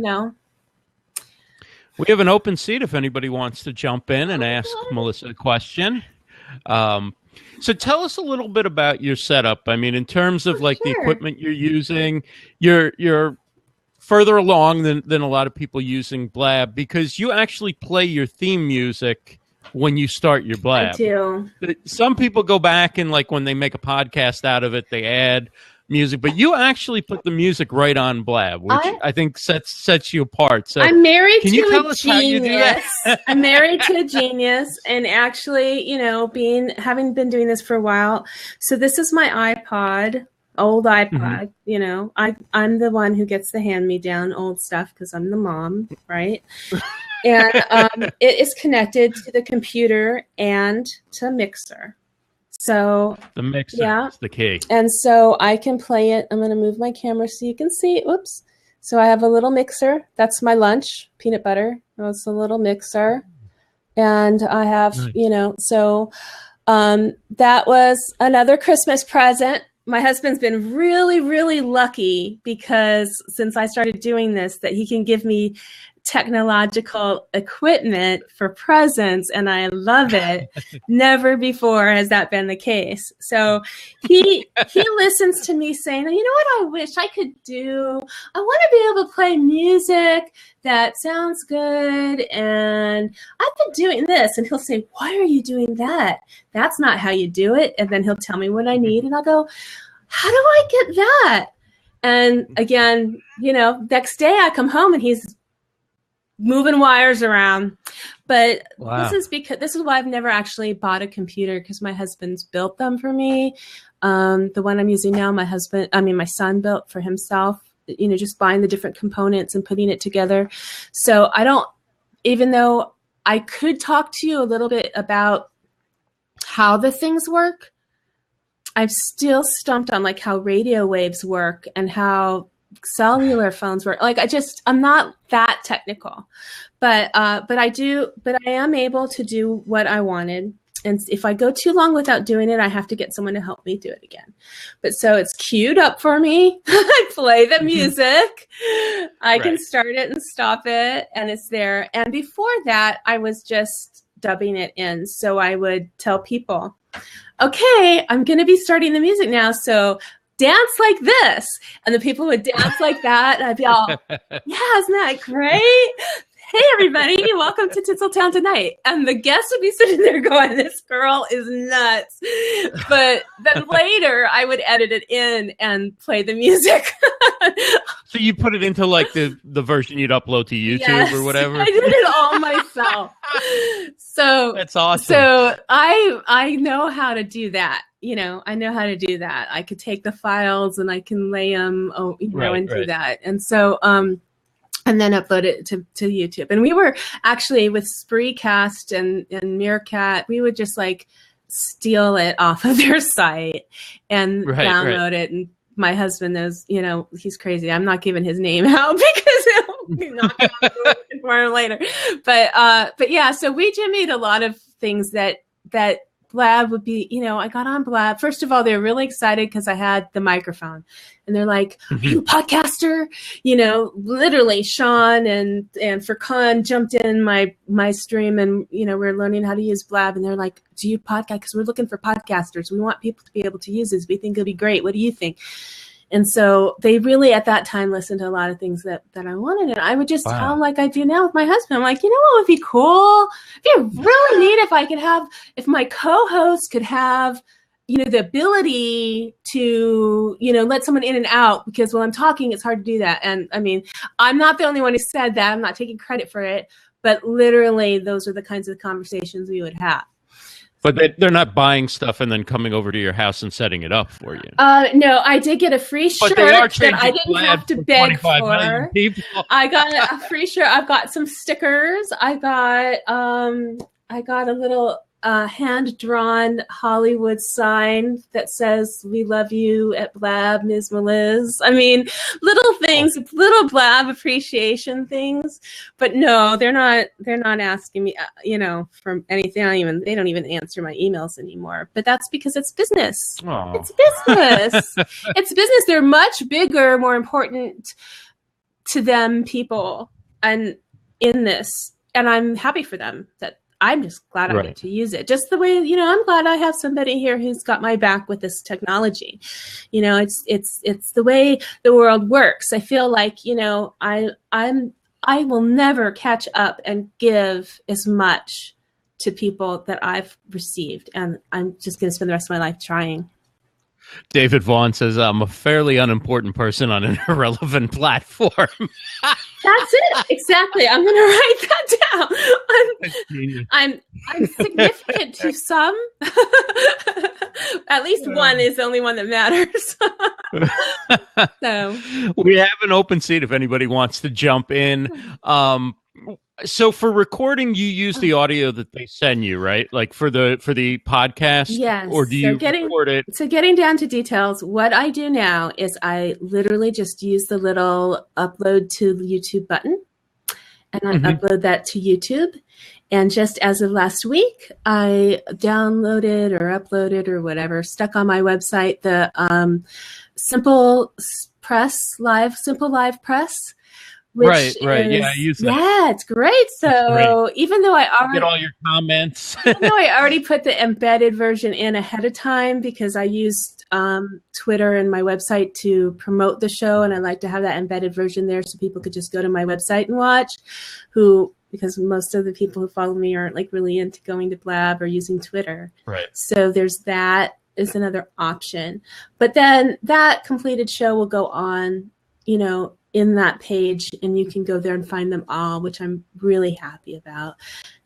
We have an open seat if anybody wants to jump in and ask Melissa a question. So tell us a little bit about your setup. I mean, in terms of the equipment you're using, you're further along than a lot of people using Blab, because you actually play your theme music when you start your Blab. I do. Some people go back and when they make a podcast out of it, they add music, but you actually put the music right on Blab, which I think sets you apart. So I'm married to a genius. I'm married to a genius, and actually, having been doing this for a while. So this is my iPod, old iPod. Mm-hmm. I'm the one who gets the hand-me-down old stuff because I'm the mom, right? And it is connected to the computer and to mixer. So the mixer is the key. And so I can play it. I'm going to move my camera so you can see. Oops. So I have a little mixer. That's my lunch, peanut butter. That's a little mixer. And I have, so that was another Christmas present. My husband's been really, really lucky because since I started doing this, that he can give me technological equipment for presents, and I love it. Never before has that been the case. So he listens to me saying, you know what I wish I could do? I want to be able to play music that sounds good, and I've been doing this. And he'll say, why are you doing that? That's not how you do it. And then he'll tell me what I need, and I'll go, how do I get that? And again, next day I come home and he's moving wires around. But This is why I've never actually bought a computer, because my husband's built them for me. The one I'm using now, my son built for himself, just buying the different components and putting it together. So even though I could talk to you a little bit about how the things work, I'm still stumped on like how radio waves work and how cellular phones work. Like I'm not that technical, but I am able to do what I wanted. And if I go too long without doing it, I have to get someone to help me do it again. But so it's queued up for me. I play the music. I can start it and stop it, and it's there. And before that, I was just dubbing it in. So I would tell people, okay, I'm going to be starting the music now. So dance like this. And the people would dance like that. And I'd be all, yeah, isn't that great? Hey, everybody, welcome to Tinsel Town Tonight. And the guests would be sitting there going, this girl is nuts. But then later, I would edit it in and play the music. So you put it into like the version you'd upload to YouTube or whatever? I did it all myself. So that's awesome. So I know how to do that. I know how to do that. I could take the files and I can lay them, and do that. And so, and then upload it to YouTube. And we were actually with Spreecast and Meerkat, we would just like steal it off of their site and download it. And my husband knows, he's crazy. I'm not giving his name out because he'll be knocking on the door for him later. But yeah, so we jimmied a lot of things that Blab would be, I got on Blab. First of all, they were really excited because I had the microphone. And they're like, are you a podcaster? Literally Sean and Furkan jumped in my stream and, we're learning how to use Blab. And they're like, do you podcast? Because we're looking for podcasters. We want people to be able to use this. We think it'll be great. What do you think? And so they really, at that time, listened to a lot of things that I wanted. And I would just tell them like I do now with my husband. I'm like, what would be cool? It'd be really neat if my co-host could have, the ability to, let someone in and out, because when I'm talking, it's hard to do that. And I mean, I'm not the only one who said that. I'm not taking credit for it. But literally, those are the kinds of conversations we would have. But they're not buying stuff and then coming over to your house and setting it up for you. No, I did get a free shirt that I didn't have to beg for. I got a free shirt. I've got some stickers. I got a little a hand-drawn Hollywood sign that says "We love you" at Blab, Ms. Meliz. I mean, little things, little Blab appreciation things. But no, they're not asking me, for anything. They don't even answer my emails anymore. But that's because it's business. Aww. It's business. It's business. They're much bigger, more important to them people and in this. And I'm happy for them that I'm just glad I get to use it. Just the way, I'm glad I have somebody here who's got my back with this technology. It's the way the world works. I feel like, I will never catch up and give as much to people that I've received. And I'm just going to spend the rest of my life trying. David Vaughn says, I'm a fairly unimportant person on an irrelevant platform. That's it. Exactly. I'm going to write that down. I'm significant to some. At least one is the only one that matters. So we have an open seat if anybody wants to jump in. So for recording, you use the audio that they send you, right? Like for the podcast? Yes. Or do you record it? So getting down to details, what I do now is I literally just use the little upload to YouTube button, and I upload that to YouTube. And just as of last week, I downloaded or uploaded or whatever, stuck on my website, the Simple Live Press. Right. Yeah, I use that. Yeah, it's great. So even though I already get all your comments, even though I already put the embedded version in ahead of time because I used Twitter and my website to promote the show, and I like to have that embedded version there so people could just go to my website and watch. Because most of the people who follow me aren't like really into going to Blab or using Twitter. Right. So there's that is another option. But then that completed show will go on, in that page, and you can go there and find them all, which I'm really happy about.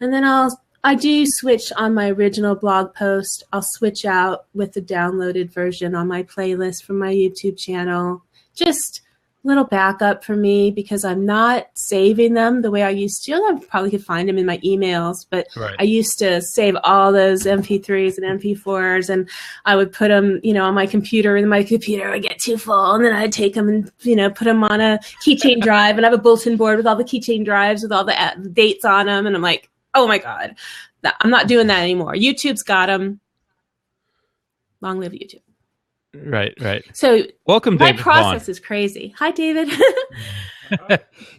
And then I do switch on my original blog post. I'll switch out with the downloaded version on my playlist from my YouTube channel. Just a little backup for me because I'm not saving them the way I used to. I probably could find them in my emails, but I used to save all those MP3s and MP4s, and I would put them, on my computer, and my computer would get too full, and then I'd take them and, put them on a keychain drive, and I have a bulletin board with all the keychain drives with all the dates on them, and I'm like, oh my God, I'm not doing that anymore. YouTube's got them. Long live YouTube. Right. So welcome, my David process Vaughn. is crazy. Hi, David.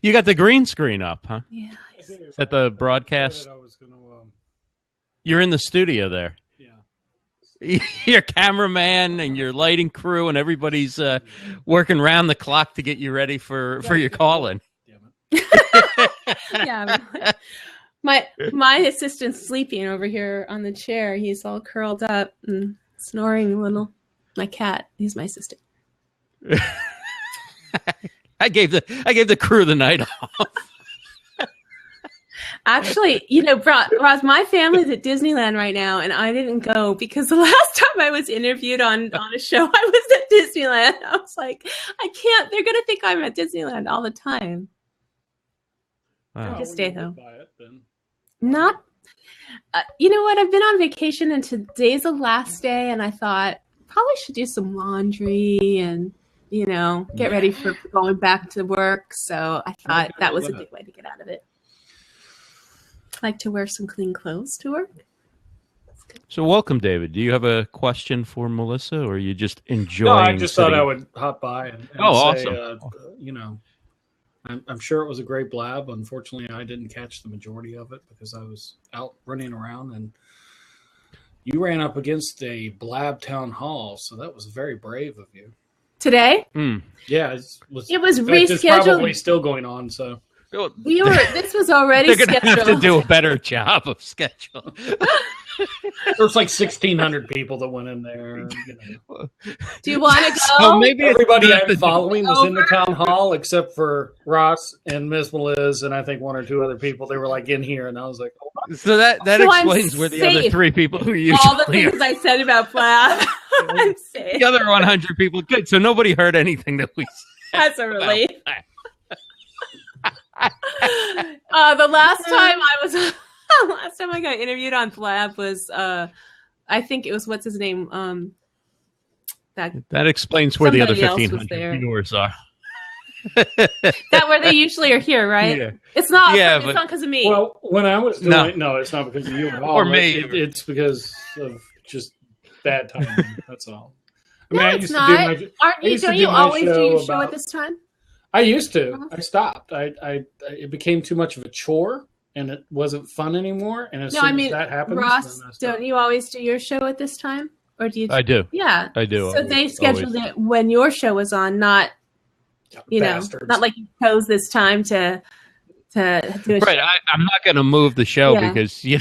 You got the green screen up, huh? Yeah. At the broadcast. You're in the studio there. Yeah. Your cameraman and your lighting crew and everybody's working round the clock to get you ready for your call-in. Yeah. My assistant's sleeping over here on the chair. He's all curled up and snoring a little. My cat. He's my assistant. I gave the crew the night off. Actually, Roz, my family's at Disneyland right now, and I didn't go because the last time I was interviewed on a show, I was at Disneyland. I was like, I can't. They're gonna think I'm at Disneyland all the time. Wow. I just stay home. Not. You know what? I've been on vacation, and today's the last day, and I thought probably should do some laundry and get ready for going back to work. So I thought that was a good way to get out of it. Like to wear some clean clothes to work. So welcome, David. Do you have a question for Melissa, or are you just enjoying? No, I just thought I would hop by and say, awesome. I'm sure it was a great Blab. Unfortunately, I didn't catch the majority of it because I was out running around, and you ran up against a Blab town hall, so that was very brave of you. Today? Yeah, it was rescheduled. It's probably still going on, so. This was already They're going to have to do a better job of schedule. There's like 1,600 people that went in there. Do you want to go? So maybe everybody I'm following was in the town hall except for Ross and Miss Meliz and I think one or two other people. They were like in here, and I was like, oh. So that explains where the other three people who usually all the things I said about Blab. I'm safe. The other 100 people, good. So nobody heard anything that we said. That's a relief. The last time I was Last time I got interviewed on Blab was, I think it was, what's his name? That explains where the other somebody else was 1,500 there. viewers are. That where they usually are here, right? Yeah. It's not. Yeah, It's but- not because of me. Well, when I was doing no, it's not because of you at all. Or me. It's because of just bad timing. That's all. I no, mean, I it's used not. to do my. Don't you always do your show at this time? I used to. I stopped. It became too much of a chore, and it wasn't fun anymore. And as soon as that happens, Ross, then I stop. don't you always do your show at this time, or do you? I do. Yeah, I do. So they scheduled it when your show was on, not not like you chose this time to do a right. I'm not going to move the show because the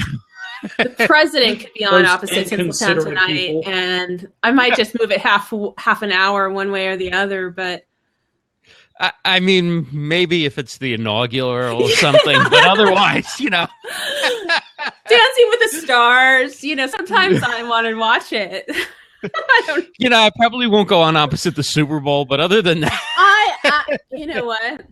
president could be on opposite Tinsel Town Tonight, people. and I might just move it half an hour one way or the other, but. I mean, maybe if it's the inaugural or something, but otherwise, Dancing with the Stars, sometimes I want to watch it. I probably won't go on opposite the Super Bowl, but other than that, I you know what?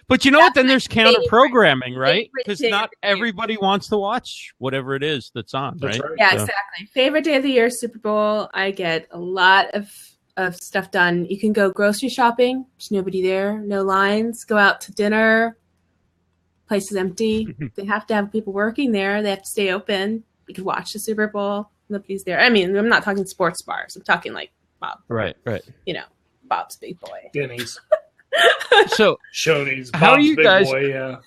But you know what? Then there's counter programming, right? Favorite Because day not of the year. everybody wants to watch whatever it is that's on, That's right? right. Yeah, So- exactly. Favorite day of the year, Super Bowl. I get a lot of stuff done. You can go grocery shopping. There's nobody there. No lines. Go out to dinner. Place is empty. They have to have people working there. They have to stay open. You can watch the Super Bowl. Nobody's there. I mean, I'm not talking sports bars. I'm talking like Bob. Right. Bob's Big Boy. Denny's, So Shoney's, Bob's How are you Big guys- Boy. Yeah,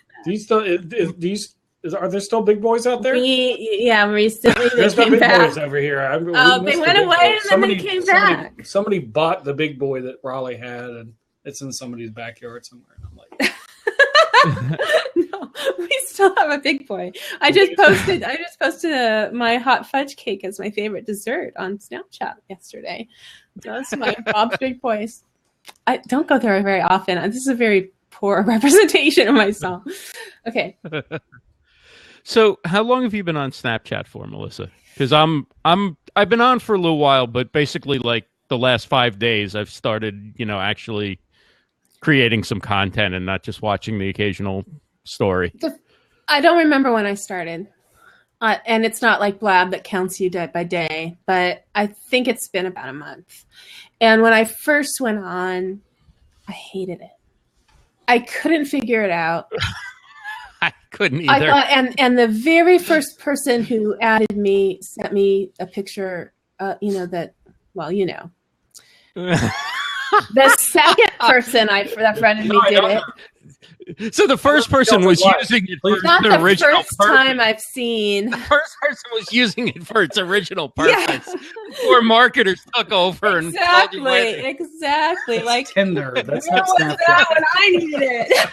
are there still big boys out there? Recently they There's no came big back. boys over here. We Oh, missed they the went big away boys. and then they came back. Somebody bought the big boy that Raleigh had, and it's in somebody's backyard somewhere. And I'm like, No, we still have a Big Boy. I just posted my hot fudge cake as my favorite dessert on Snapchat yesterday. That's my Bob's Big Boys. I don't go there very often. This is a very poor representation of myself. Okay. So, how long have you been on Snapchat for, Melissa? Because I've been on for a little while, but basically, like the last 5 days, I've started, actually creating some content and not just watching the occasional story. I don't remember when I started, and it's not like Blab that counts you day by day, but I think it's been about a month. And when I first went on, I hated it. I couldn't figure it out. I couldn't I either. thought, and the very first person who added me sent me a picture, that, well, The second person that friended me did it. So the first person was using it for Not the the original first purpose. time I've seen. The first person was using it for its original purpose. Before marketers took over and called you with it. Exactly. Like Tinder. That's where not was Snapchat. that when I needed it?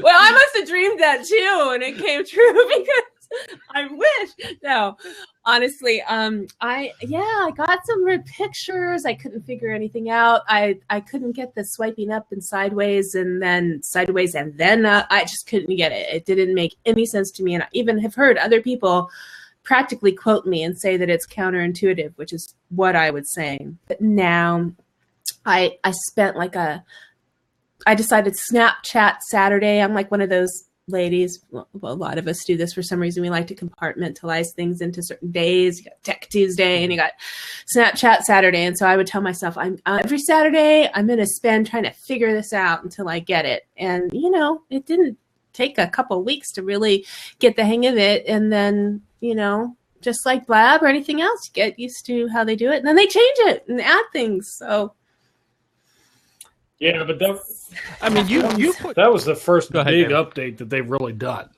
Well, I must have dreamed that too, and it came true because I wish. No, honestly, I got some red pictures. I couldn't figure anything out. I couldn't get the swiping up and sideways, and then I just couldn't get it. It didn't make any sense to me, and I even have heard other people practically quote me and say that it's counterintuitive, which is what I would say. But now, I spent I decided Snapchat Saturday. I'm like one of those ladies. Well, a lot of us do this for some reason. We like to compartmentalize things into certain days. You got Tech Tuesday and you got Snapchat Saturday. And so I would tell myself, every Saturday, I'm going to spend trying to figure this out until I get it. And, it didn't take a couple of weeks to really get the hang of it. And then, just like Blab or anything else, you get used to how they do it. And then they change it and add things. So. Yeah, but that was the first Go ahead, big David. update that they've really done.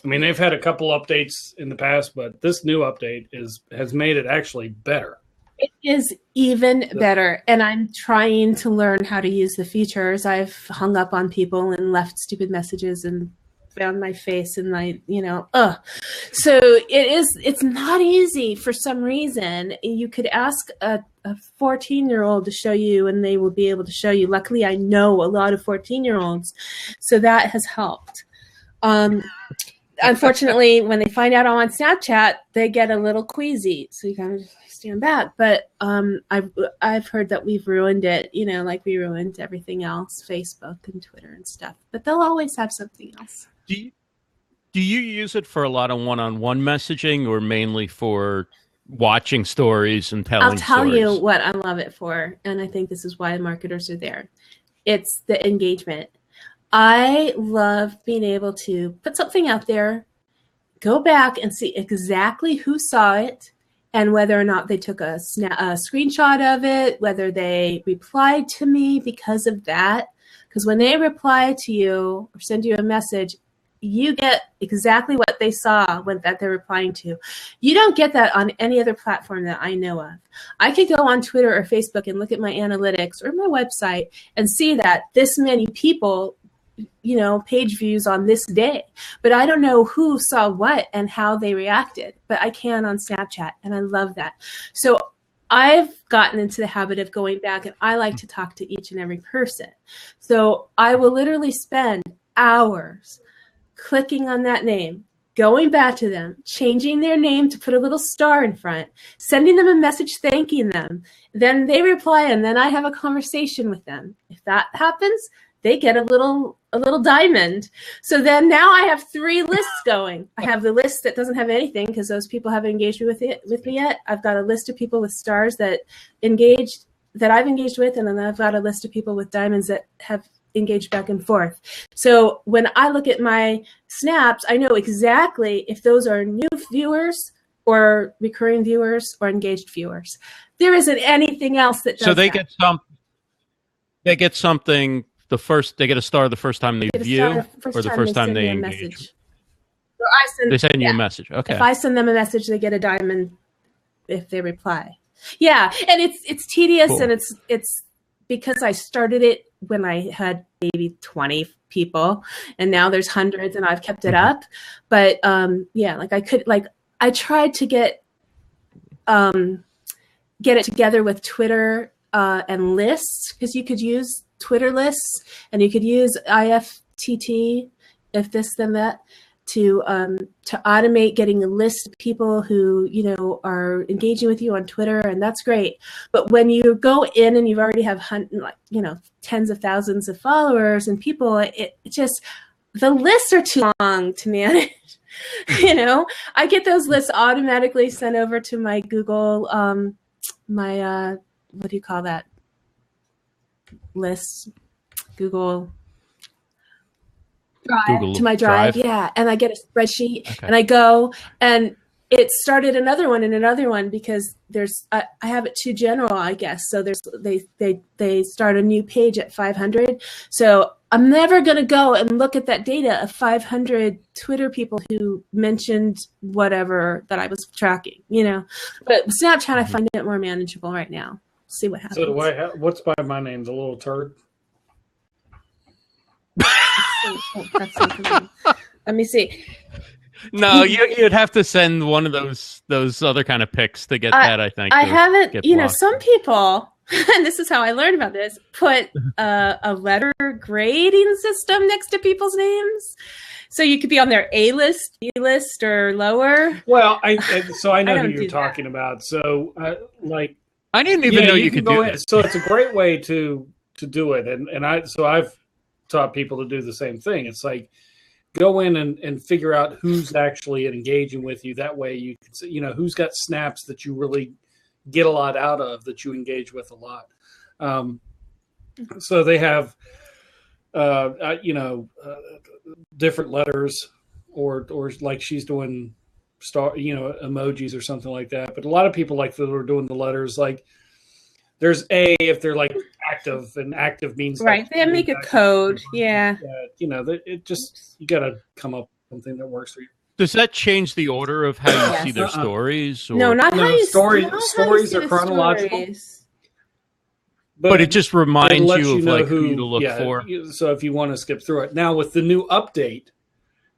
I mean, they've had a couple updates in the past, but this new update has made it actually better. It is even better, and I'm trying to learn how to use the features. I've hung up on people and left stupid messages and found my face and So it's not easy for some reason. You could ask a 14-year-old to show you and they will be able to show you. Luckily, I know a lot of 14-year-olds, so that has helped. Unfortunately, when they find out I'm on Snapchat, they get a little queasy, so you kind of stand back. But I've heard that we've ruined it, like we ruined everything else, Facebook and Twitter and stuff. But they'll always have something else. Do you use it for a lot of one-on-one messaging or mainly for watching stories and telling stories? I'll tell you what I love it for, and I think this is why marketers are there. It's the engagement. I love being able to put something out there, go back and see exactly who saw it and whether or not they took a screenshot of it, whether they replied to me because of that. Because when they reply to you or send you a message, you get exactly what they saw that they're replying to. You don't get that on any other platform that I know of. I could go on Twitter or Facebook and look at my analytics or my website and see that this many people, page views on this day, but I don't know who saw what and how they reacted, but I can on Snapchat, and I love that. So I've gotten into the habit of going back, and I like to talk to each and every person. So I will literally spend hours clicking on that name, going back to them, changing their name to put a little star in front, sending them a message thanking them. Then they reply, and then I have a conversation with them. If that happens, they get a little diamond. So then now I have 3 lists going. I have the list that doesn't have anything because those people haven't engaged with me yet. I've got a list of people with stars that I've engaged with, and then I've got a list of people with diamonds that have engaged back and forth. So when I look at my snaps, I know exactly if those are new viewers or recurring viewers or engaged viewers. There isn't anything else that does So they that. get something. They get a star the first time they view, or the first time they engage. So they send you a message. Okay. If I send them a message, they get a diamond if they reply. Yeah, and it's tedious, cool. And it's because I started it when I had maybe 20 people, and now there's hundreds, and I've kept it up. But I tried to get it together with Twitter and lists, because you could use Twitter lists and you could use IFTT, if this then that, to automate getting a list of people who are engaging with you on Twitter, and that's great. But when you go in and you already have tens of thousands of followers and people, it just, the lists are too long to manage. I get those lists automatically sent over to my Google, what do you call that? Lists, Google Drive, to my drive, yeah, and I get a spreadsheet, okay. And I go, and it started another one because there's I have it too general, I guess. So they start a new page at 500. So I'm never going to go and look at that data of 500 Twitter people who mentioned whatever that I was tracking, But Snapchat, I find it more manageable right now. See what happens. So what's by my name? The little turd? Let me see. No, you'd have to send one of those other kind of pics to get that, I think. I haven't, some people, and this is how I learned about this, put a letter grading system next to people's names. So you could be on their A list, B list, or lower. Well, I know who you're talking about. So, I didn't even know you could do it. So it's a great way to do it, and I've taught people to do the same thing. It's like, go in and figure out who's actually engaging with you. That way you can see, who's got snaps that you really get a lot out of, that you engage with a lot. So they have, different letters or like she's doing star, emojis or something like that. But a lot of people like that are doing the letters, like there's A if they're like active, and active means right. They make a code. Yeah. It just, you got to come up with something that works for you. Does that change the order of how you see their stories? Or? No, not how you stories. Stories are chronological. Stories. But it just reminds you of who to look for. So if you want to skip through it. Now with the new update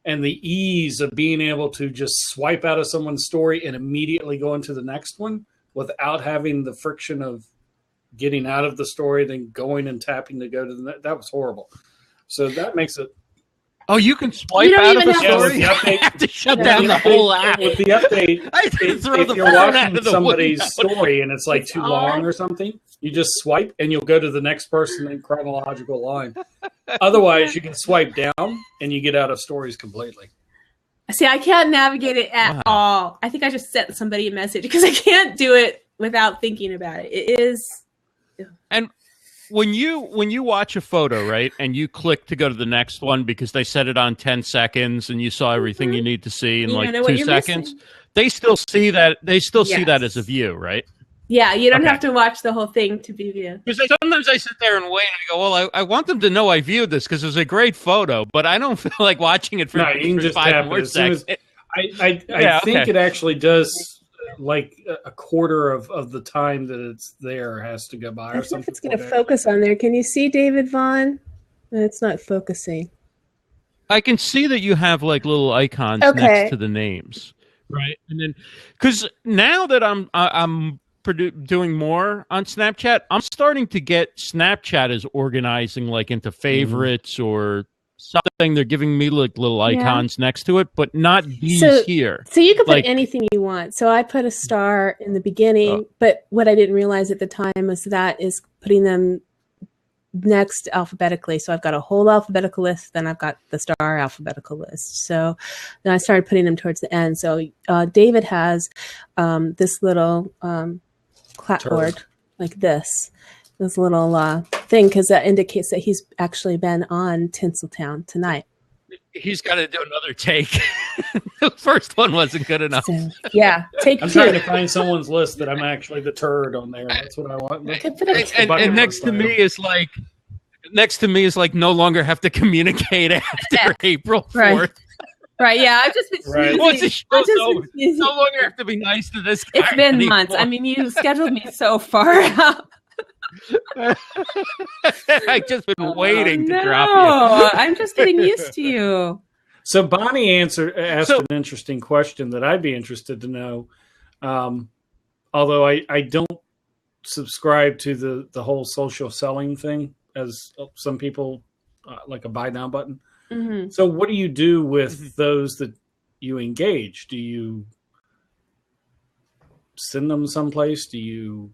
and the ease of being able to just swipe out of someone's story and immediately go into the next one without having the friction of getting out of the story, then going and tapping to go to the next, that was horrible. So that makes it. Oh, you can swipe out of a story? Yeah, I have to shut down the whole app. With the update, if you're watching somebody's story and it's like too long or something, you just swipe and you'll go to the next person in chronological line. Otherwise, you can swipe down and you get out of stories completely. See, I can't navigate it at all. I think I just sent somebody a message because I can't do it without thinking about it. It is. And when you watch a photo, right, and you click to go to the next one because they set it on 10 seconds and you saw everything you need to see in like 2 seconds, they still see that. They still see that as a view, right? Yeah, you don't have to watch the whole thing to be viewed. Because sometimes I sit there and wait and I go, well, I want them to know I viewed this because it was a great photo, but I don't feel like watching it for, no, you can just 5 more seconds. I think it actually does, like a quarter of the time that it's there has to go by or something. It's going to focus on there. Can you see David Vaughn? It's not focusing. I can see that you have like little icons next to the names, right? And then, because now that I'm doing more on Snapchat, I'm starting to get Snapchat as organizing like into favorites or something. They're giving me like little icons next to it, but not these here. So you can put anything you want. So I put a star in the beginning, but what I didn't realize at the time was that is putting them next alphabetically. So I've got a whole alphabetical list, then I've got the star alphabetical list. So then I started putting them towards the end. So David has this little clapboard like this little thing, because that indicates that he's actually been on Tinsel Town Tonight. He's got to do another take. The first one wasn't good enough. So, yeah, take I'm 2. trying to find someone's list that I'm actually the turd on there. That's what I want. And next to me is like no longer have to communicate after April 4th. Right, yeah, I've just been no longer have to be nice to this guy. It's been months. I mean, you scheduled me so far out. I've just been waiting to drop you. I'm just getting used to you. So Bonnie asked an interesting question that I'd be interested to know. Although I don't subscribe to the whole social selling thing, as some people like a buy now button. Mm-hmm. So what do you do with those that you engage? Do you send them someplace? Do you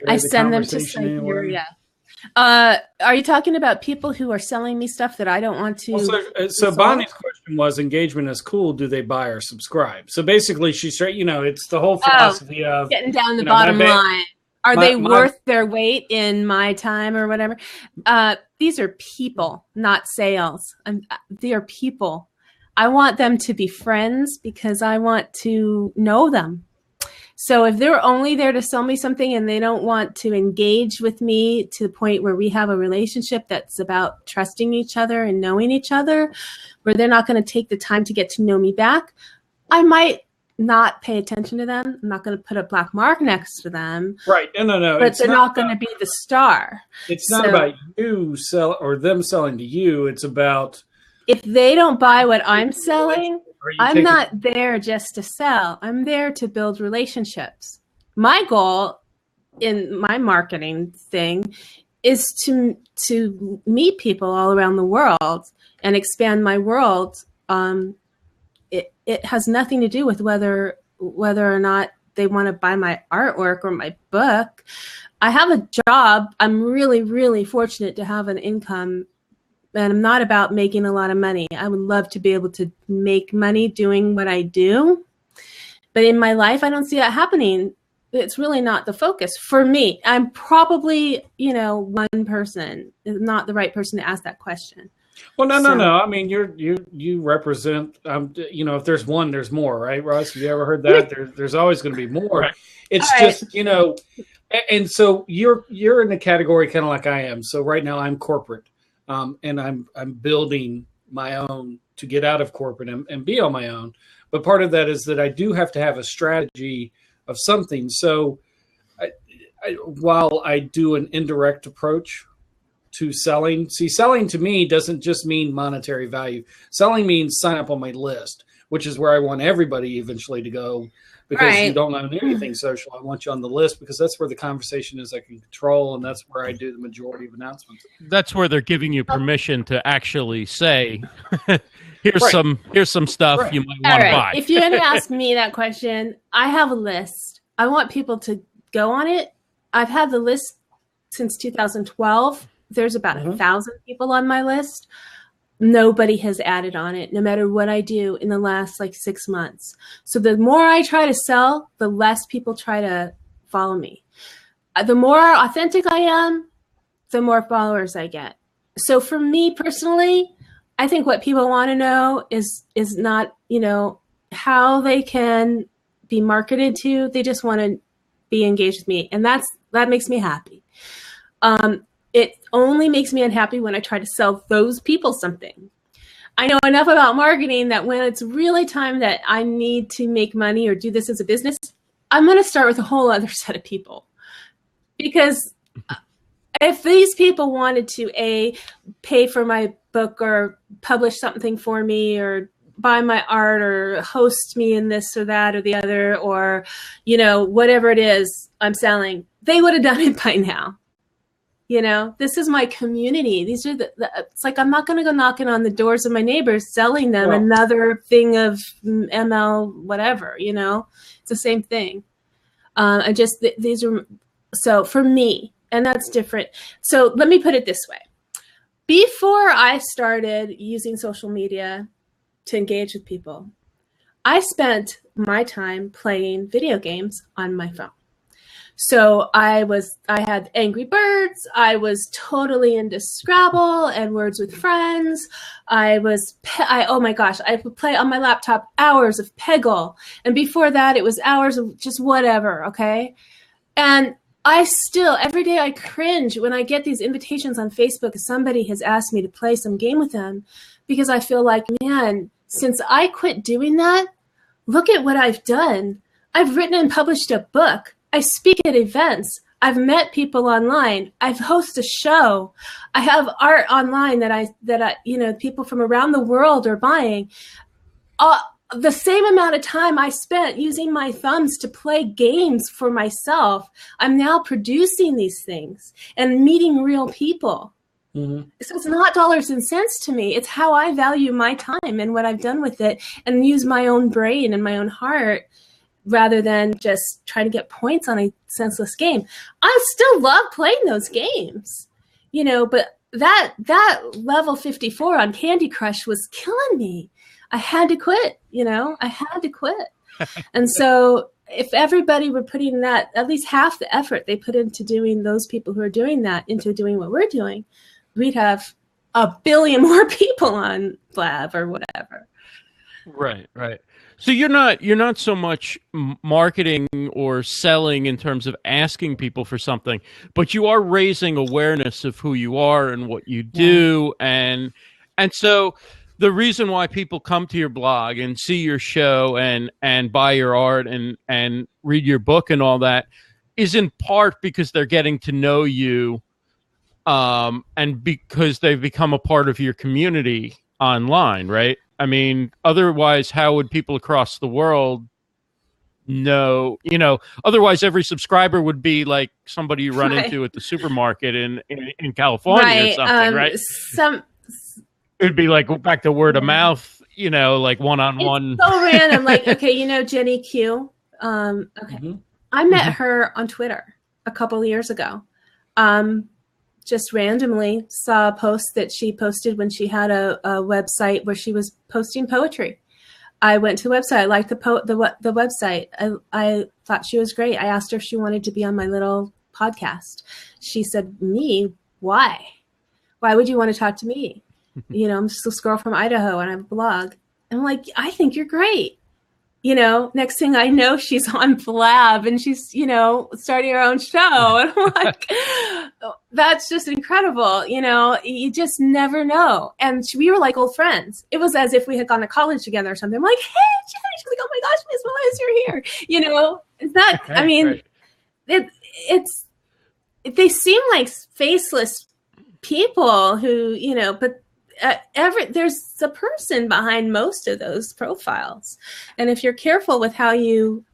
I send them to Siberia. Are you talking about people who are selling me stuff that I don't want to? So Bonnie's question was, engagement is cool. Do they buy or subscribe? So basically, she's straight. It's the whole philosophy of getting down the bottom line. Are they worth their weight in my time or whatever? These are people, not sales. They are people. I want them to be friends because I want to know them. So if they're only there to sell me something and they don't want to engage with me to the point where we have a relationship that's about trusting each other and knowing each other, where they're not going to take the time to get to know me back, I might not pay attention to them. I'm not going to put a black mark next to them. Right. No. But they're not going to be the star. It's not about you them selling to you. It's about if they don't buy what I'm selling, I'm not there just to sell. I'm there to build relationships. My goal in my marketing thing is to meet people all around the world and expand my world. It has nothing to do with whether or not they want to buy my artwork or my book. I have a job. I'm really, really fortunate to have an income. And I'm not about making a lot of money. I would love to be able to make money doing what I do. But in my life, I don't see that happening. It's really not the focus for me. I'm probably, one person is not the right person to ask that question. Well, no. I mean, you represent, if there's one, there's more, right, Russ? Have you ever heard that? There's always going to be more. Right. It's just, and so you're in a category kind of like I am. So right now I'm corporate. And I'm building my own to get out of corporate and be on my own. But part of that is that I do have to have a strategy of something. So while I do an indirect approach to selling, selling to me doesn't just mean monetary value. Selling means sign up on my list, which is where I want everybody eventually to go. Because you don't own anything social. I want you on the list because that's where the conversation is I can control, and that's where I do the majority of announcements. That's where they're giving you permission to actually say, here's some stuff you might want to buy. If you're going to ask me that question, I have a list. I want people to go on it. I've had the list since 2012. There's about 1,000 people on my list. nobody has added on it, no matter what I do in the last like 6 months. So the more I try to sell, the less people try to follow me. The more authentic I am, the more followers I get. So for me personally, I think what people want to know is not, how they can be marketed to. They just want to be engaged with me. And that makes me happy. It only makes me unhappy when I try to sell those people something. I know enough about marketing that when it's really time that I need to make money or do this as a business, I'm going to start with a whole other set of people. Because if these people wanted to pay for my book or publish something for me or buy my art or host me in this or that or the other, or, whatever it is I'm selling, they would have done it by now. This is my community. These are it's like, I'm not going to go knocking on the doors of my neighbors, selling them another thing of ML, whatever, it's the same thing. These are, so for me, and that's different. So let me put it this way. Before I started using social media to engage with people, I spent my time playing video games on my phone. So I had Angry Birds. I was totally into Scrabble and Words with Friends. Oh my gosh, I would play on my laptop hours of Peggle. And before that, it was hours of just whatever, okay? And I still, every day I cringe when I get these invitations on Facebook. Somebody has asked me to play some game with them because I feel like, man, since I quit doing that, look at what I've done. I've written and published a book. I speak at events. I've met people online. I've hosted a show. I have art online that I people from around the world are buying. The same amount of time I spent using my thumbs to play games for myself, I'm now producing these things and meeting real people. Mm-hmm. So it's not dollars and cents to me. It's how I value my time and what I've done with it and use my own brain and my own heart rather than just trying to get points on a senseless game. I still love playing those games, but that level 54 on Candy Crush was killing me. I had to quit, I had to quit. And so if everybody were putting that, at least half the effort they put into doing those people who are doing that into doing what we're doing, we'd have a billion more people on Blab or whatever. Right. So you're not so much marketing or selling in terms of asking people for something, but you are raising awareness of who you are and what you do. Yeah. And so the reason why people come to your blog and see your show and buy your art and read your book and all that is in part because they're getting to know you and because they've become a part of your community online, right? I mean, otherwise, how would people across the world know? Otherwise, every subscriber would be like somebody you run into at the supermarket in California or something, right? It'd be like back to word of mouth, like one-on-one. It's so random. Like, okay, Jenny Q. Okay, mm-hmm. I met her on Twitter a couple of years ago. Just randomly saw a post that she posted when she had a website where she was posting poetry. I went to the website. I liked the website. I thought she was great. I asked her if she wanted to be on my little podcast. She said, "Me? Why? Why would you want to talk to me? I'm just this girl from Idaho and I have a blog." And I'm like, "I think you're great." Next thing I know, she's on Blab and she's, starting her own show. And I'm like, that's just incredible. You just never know. And we were like old friends. It was as if we had gone to college together or something. I'm like, "Hey, Jenny." She's like, "Oh my gosh, Miss Melissa, you're here." It's not, I mean, they seem like faceless people who, but there's a person behind most of those profiles. And if you're careful with how you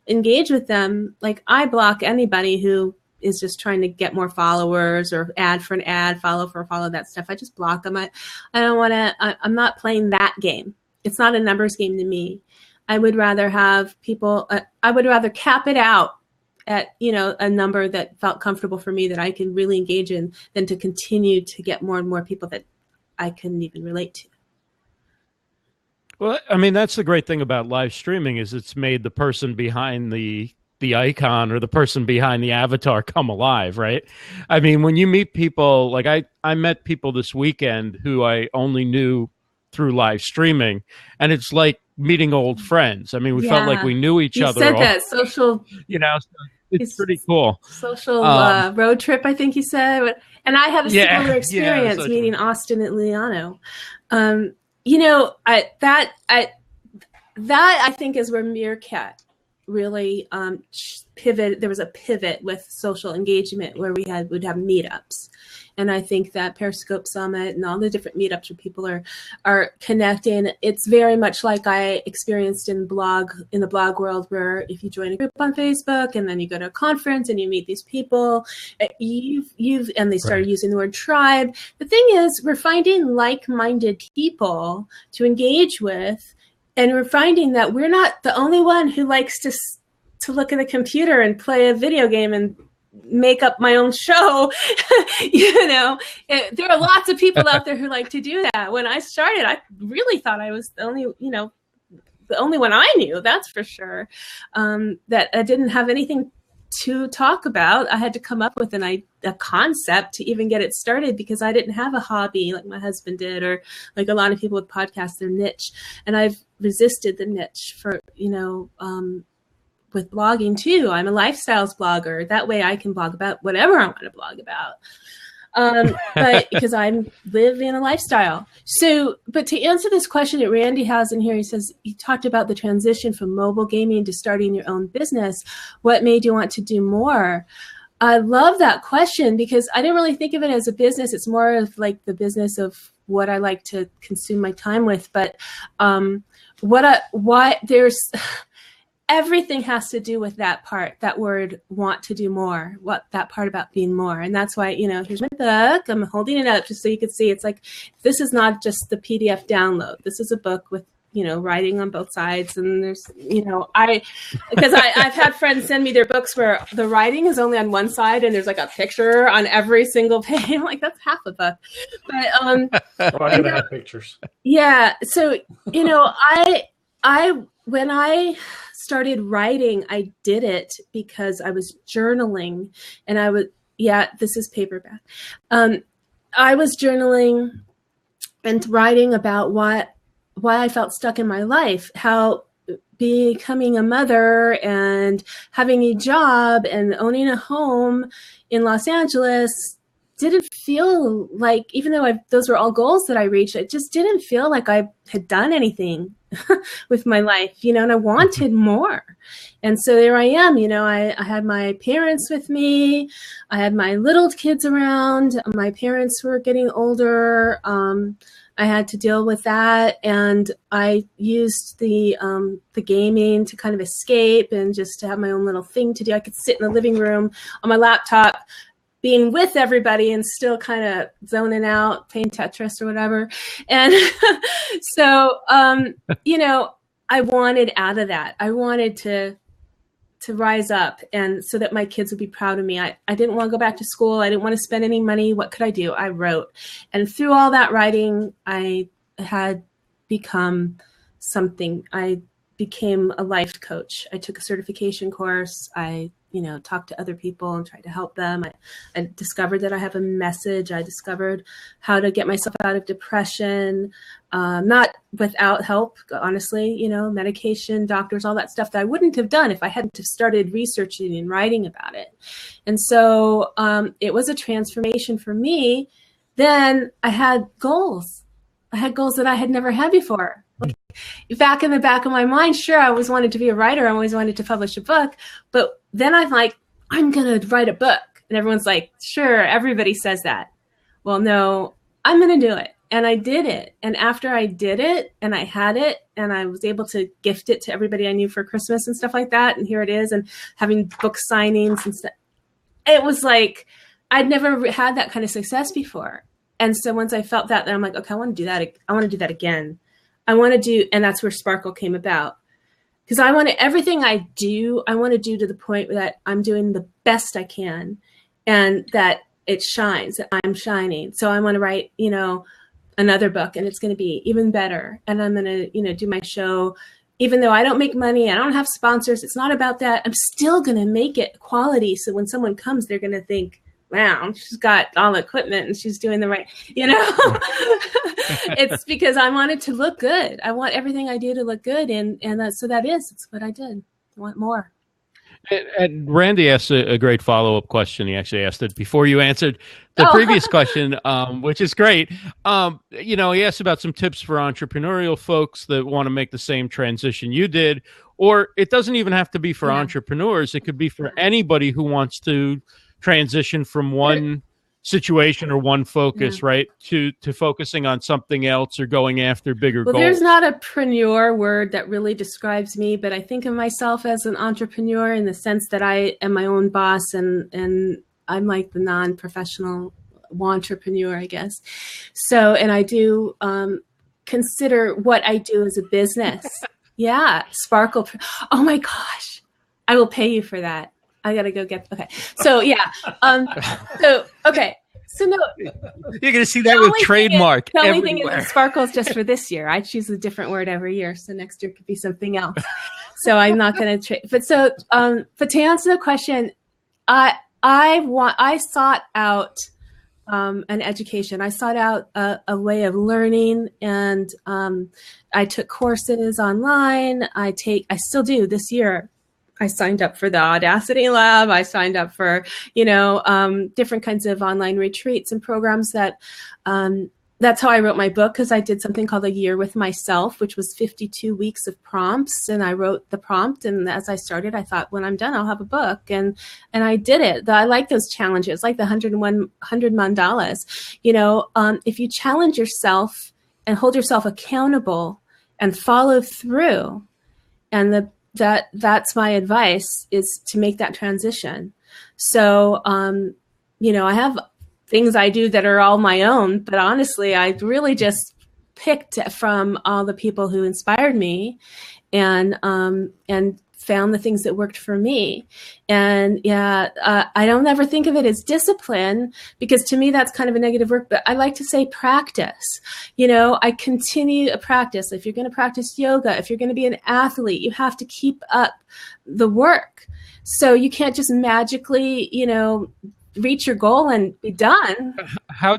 engage with them, like I block anybody who is just trying to get more followers or ad for an ad, follow for a follow, that stuff. I just block them. I don't want to, I'm not playing that game. It's not a numbers game to me. I would rather have people, I would rather cap it out at, a number that felt comfortable for me that I can really engage in than to continue to get more and more people that I couldn't even relate to. Well, I mean, that's the great thing about live streaming is it's made the person behind the icon or the person behind the avatar come alive, right? I mean, when you meet people, like I met people this weekend who I only knew through live streaming, and it's like meeting old friends. I mean, we felt like we knew each other. You said that social, so it's pretty cool. Social road trip, I think you said. And I have a similar experience meeting Austin at Liano. That I think is where Meerkat really pivot. There was a pivot with social engagement where would have meetups, and I think that Periscope Summit and all the different meetups where people are connecting. It's very much like I experienced in the blog world, where if you join a group on Facebook and then you go to a conference and you meet these people, and they started using the word tribe. The thing is, we're finding like-minded people to engage with. And we're finding that we're not the only one who likes to look at a computer and play a video game and make up my own show. There are lots of people out there who like to do that. When I started, I really thought I was the only one I knew, that's for sure, that I didn't have anything to talk about. I had to come up with a concept to even get it started, because I didn't have a hobby like my husband did, or like a lot of people with podcasts, their niche. And I've resisted the niche for, with blogging too. I'm a lifestyles blogger. That way I can blog about whatever I want to blog about. But because I live in a lifestyle. But to answer this question that Randy has in here, he talked about the transition from mobile gaming to starting your own business. What made you want to do more? I love that question, because I didn't really think of it as a business. It's more of like the business of what I like to consume my time with. But everything has to do with that part, that word, want to do more, that part about being more. And that's why, here's my book. I'm holding it up just so you can see. It's like, this is not just the PDF download. This is a book with, writing on both sides. And there's, because I've had friends send me their books where the writing is only on one side and there's like a picture on every single page. I'm like, that's half a book. But, I gotta have pictures. Yeah. So, when I started writing, I did it because I was journaling, and this is paperback. I was journaling and writing about why I felt stuck in my life, how becoming a mother and having a job and owning a home in Los Angeles didn't feel like, even though those were all goals that I reached, it just didn't feel like I had done anything with my life, and I wanted more. And so there I am, I had my parents with me. I had my little kids around. My parents were getting older. I had to deal with that. And I used the gaming to kind of escape and just to have my own little thing to do. I could sit in the living room on my laptop, being with everybody and still kind of zoning out, playing Tetris or whatever. And so, I wanted out of that. I wanted to rise up, and so that my kids would be proud of me. I didn't want to go back to school. I didn't want to spend any money. What could I do? I wrote. And through all that writing, I had become something. I became a life coach. I took a certification course. I talked to other people and tried to help them. I discovered that I have a message. I discovered how to get myself out of depression, not without help, honestly, medication, doctors, all that stuff that I wouldn't have done if I hadn't have started researching and writing about it. And so it was a transformation for me. Then I had goals. I had goals that I had never had before. Back in the back of my mind, sure, I always wanted to be a writer. I always wanted to publish a book. But then I'm like, I'm going to write a book. And everyone's like, sure, everybody says that. Well, no, I'm going to do it. And I did it. And after I did it and I had it and I was able to gift it to everybody I knew for Christmas and stuff like that. And here it is. And having book signings and stuff. It was like, I'd never had that kind of success before. And so once I felt that, then I'm like, okay, I want to do that. I want to do that again. And that's where Sparkle came about. Because everything I do, I want to do to the point that I'm doing the best I can and that it shines, that I'm shining. So I want to write, another book, and it's going to be even better. And I'm going to, do my show, even though I don't make money, I don't have sponsors. It's not about that. I'm still going to make it quality. So when someone comes, they're going to think, wow, she's got all the equipment and she's doing the right, It's because I want it to look good. I want everything I do to look good. And it's what I did. I want more. And Randy asked a great follow-up question. He actually asked it before you answered the previous question, which is great. He asked about some tips for entrepreneurial folks that want to make the same transition you did, or it doesn't even have to be for entrepreneurs. It could be for anybody who wants to transition from one situation or one focus, right, to focusing on something else or going after bigger goals. There's not a preneur word that really describes me, but I think of myself as an entrepreneur in the sense that I am my own boss, and I'm like the non-professional entrepreneur, I guess. So, and I do consider what I do as a business. Sparkle. Oh my gosh, I will pay you for that. I gotta go get. Okay, so So no, you're gonna see that with trademark. The only thing is that sparkle is just for this year. I choose a different word every year, so next year could be something else. So I'm not gonna trade. But to answer the question, I sought out an education. I sought out a way of learning, and I took courses online. I still do this year. I signed up for the Audacity Lab. I signed up for, different kinds of online retreats and programs that's how I wrote my book, because I did something called A Year with Myself, which was 52 weeks of prompts. And I wrote the prompt. And as I started, I thought, when I'm done, I'll have a book. And I did it. I like those challenges, like the 100 mandalas. If you challenge yourself and hold yourself accountable and follow through, and that's my advice, is to make that transition. So, I have things I do that are all my own, but honestly, I really just picked from all the people who inspired me and found the things that worked for me. And I don't ever think of it as discipline, because to me that's kind of a negative word, but I like to say practice. I continue to practice. If you're going to practice yoga, if you're going to be an athlete, you have to keep up the work. So you can't just magically, reach your goal and be done. How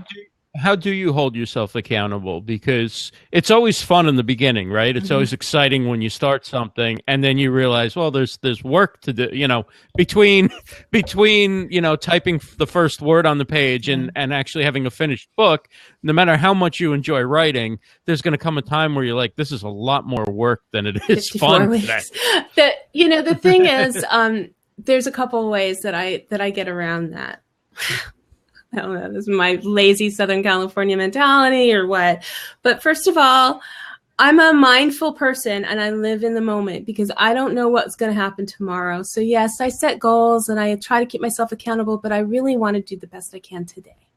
do you hold yourself accountable? Because it's always fun in the beginning, right? It's always exciting when you start something, and then you realize, well, there's work to do, between typing the first word on the page and actually having a finished book. No matter how much you enjoy writing, there's going to come a time where you're like, this is a lot more work than it is fun today. The thing is, there's a couple of ways that I get around that. I don't know, this is my lazy Southern California mentality or what. But first of all, I'm a mindful person and I live in the moment, because I don't know what's going to happen tomorrow. So yes, I set goals and I try to keep myself accountable, but I really want to do the best I can today.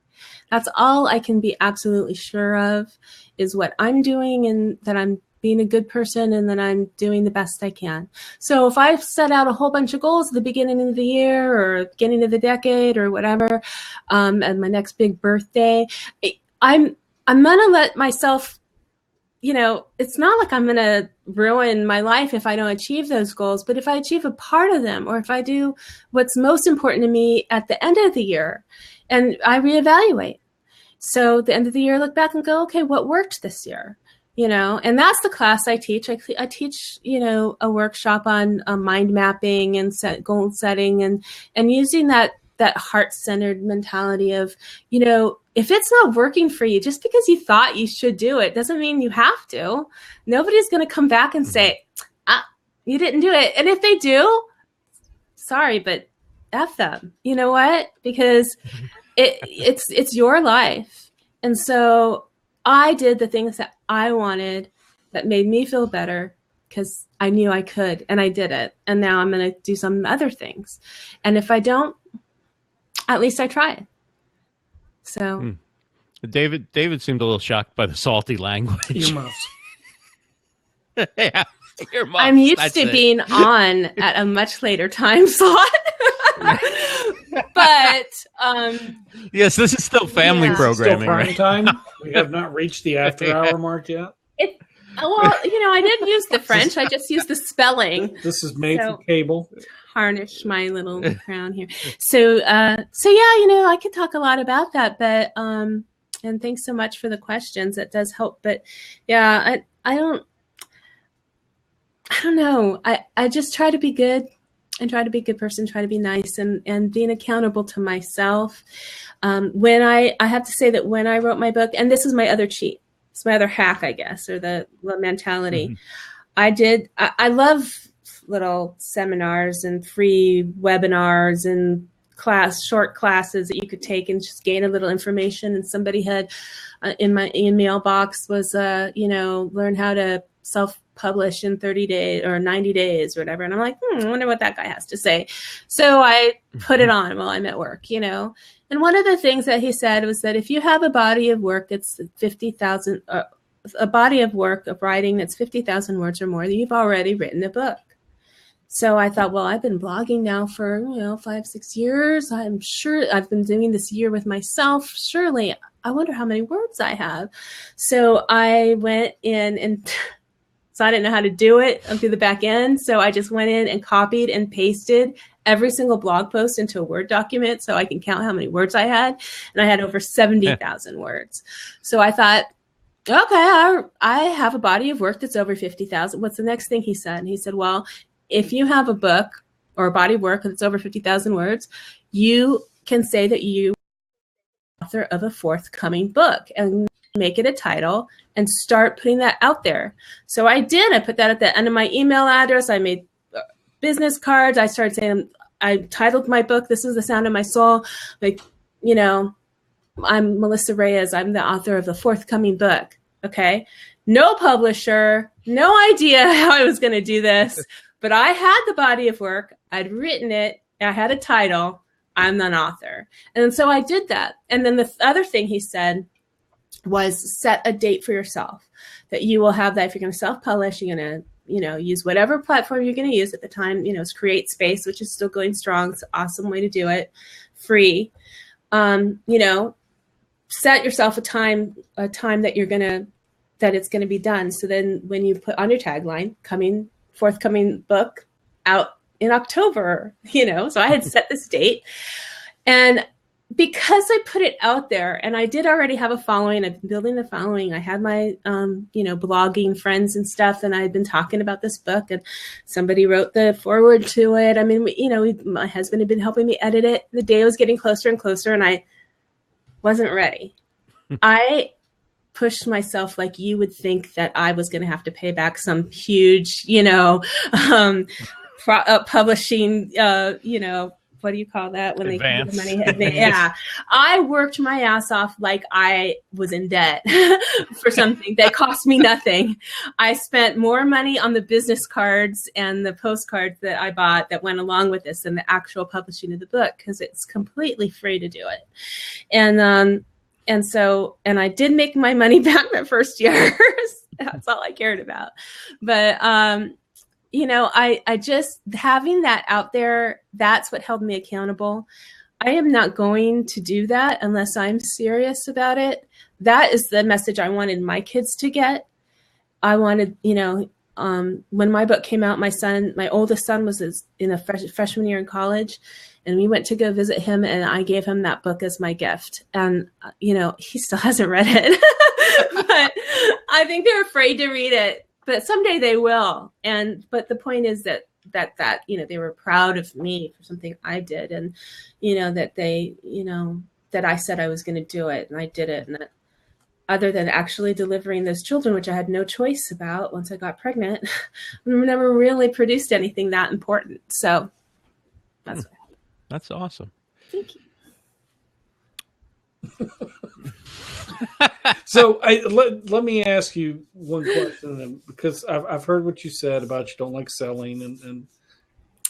That's all I can be absolutely sure of, is what I'm doing, and that I'm being a good person, and then I'm doing the best I can. So if I've set out a whole bunch of goals at the beginning of the year or beginning of the decade or whatever, and my next big birthday, I'm going to let myself, it's not like I'm going to ruin my life if I don't achieve those goals, but if I achieve a part of them, or if I do what's most important to me at the end of the year, and I reevaluate. So at the end of the year, I look back and go, okay, what worked this year? And that's the class I teach. I teach, a workshop on mind mapping and goal setting, and using that heart-centered mentality of, if it's not working for you, just because you thought you should do it doesn't mean you have to. Nobody's going to come back and say, you didn't do it. And if they do, sorry, but F them. You know what? Because it's your life. And so I did the things that I wanted that made me feel better, because I knew I could, and I did it. And now I'm going to do some other things. And if I don't, at least I tried. So David seemed a little shocked by the salty language. Earmuffs. Yeah, earmuffs. I'm used to being on at a much later time slot. But yes, this is still family programming, Still prime right? time. We have not reached the after-hour mark yet. Well, I didn't use the French. I just used the spelling. This is made for cable. Harnish my little crown here. So yeah, I could talk a lot about that, but and thanks so much for the questions. That does help. But yeah, I don't know. I just try to be good and try to be a good person, try to be nice and being accountable to myself. When I have to say that when I wrote my book, and this is my other cheat, it's my other hack, I guess, or the mentality. Mm-hmm. I love little seminars and free webinars and short classes that you could take and just gain a little information. And somebody had in my mailbox was, learn how to self-publish in 30 days or 90 days or whatever. And I'm like, I wonder what that guy has to say. So I put it on while I'm at work, And one of the things that he said was that if you have a body of work that's 50,000, a body of work of writing that's 50,000 words or more, you've already written a book. So I thought, well, I've been blogging now for 5-6 years. I'm sure I've been doing this year with myself. Surely, I wonder how many words I have. So I went in and so I didn't know how to do it through the back end. So I just went in and copied and pasted every single blog post into a Word document so I can count how many words I had. And I had over 70,000 words. So I thought, okay, I have a body of work that's over 50,000. What's the next thing he said? And he said, well, if you have a book or a body of work that's over 50,000 words, you can say that you are the author of a forthcoming book and make it a title and start putting that out there. So I did. I put that at the end of my email address. I made business cards. I started saying, I titled my book, This is the Sound of My Soul. I'm Melissa Reyes. I'm the author of the forthcoming book. Okay. No publisher, no idea how I was going to do this, but I had the body of work. I'd written it. I had a title. I'm an author. And so I did that. And then the other thing he said was set a date for yourself that you will have that if you're going to self-publish, you're going to, use whatever platform you're going to use at the time, it's Create Space, which is still going strong. It's an awesome way to do it. Free. Set yourself a time that that it's going to be done. So then when you put on your tagline, forthcoming book out in October, so I had set this date. And because I put it out there and I did already have a following, I've been building the following. I had my, blogging friends and stuff, and I had been talking about this book and somebody wrote the foreword to it. I mean, my husband had been helping me edit it. The day was getting closer and closer and I wasn't ready. I pushed myself like you would think that I was going to have to pay back some huge, publishing, what do you call that when Advance. They give the money? Yeah. I worked my ass off like I was in debt for something that cost me nothing. I spent more money on the business cards and the postcards that I bought that went along with this than the actual publishing of the book because it's completely free to do it. And I did make my money back that first year. That's all I cared about. But, I just having that out there, that's what held me accountable. I am not going to do that unless I'm serious about it. That is the message I wanted my kids to get. I wanted, when my book came out, my oldest son was in a freshman year in college, and we went to go visit him, and I gave him that book as my gift. And, he still hasn't read it, but I think they're afraid to read it. But someday they will. But the point is that they were proud of me for something I did, and that they that I said I was going to do it, and I did it. And that, other than actually delivering those children, which I had no choice about once I got pregnant, I never really produced anything that important. So that's what happened. That's awesome. Thank you. So let me ask you one question then, because I've heard what you said about you don't like selling and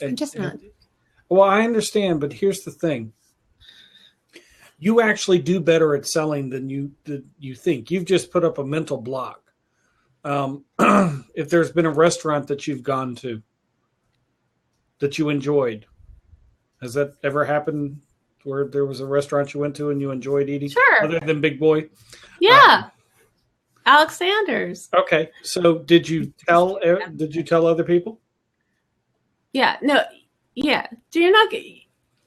I'm just not. Well, I understand, but here's the thing. You actually do better at selling than you think. You've just put up a mental block. If there's been a restaurant that you've gone to that you enjoyed, has that ever happened where there was a restaurant you went to and you enjoyed eating? Sure. Other than Big Boy? Yeah. Alexander's. Okay. So did you tell other people? Yeah. No. Yeah. Do you not get...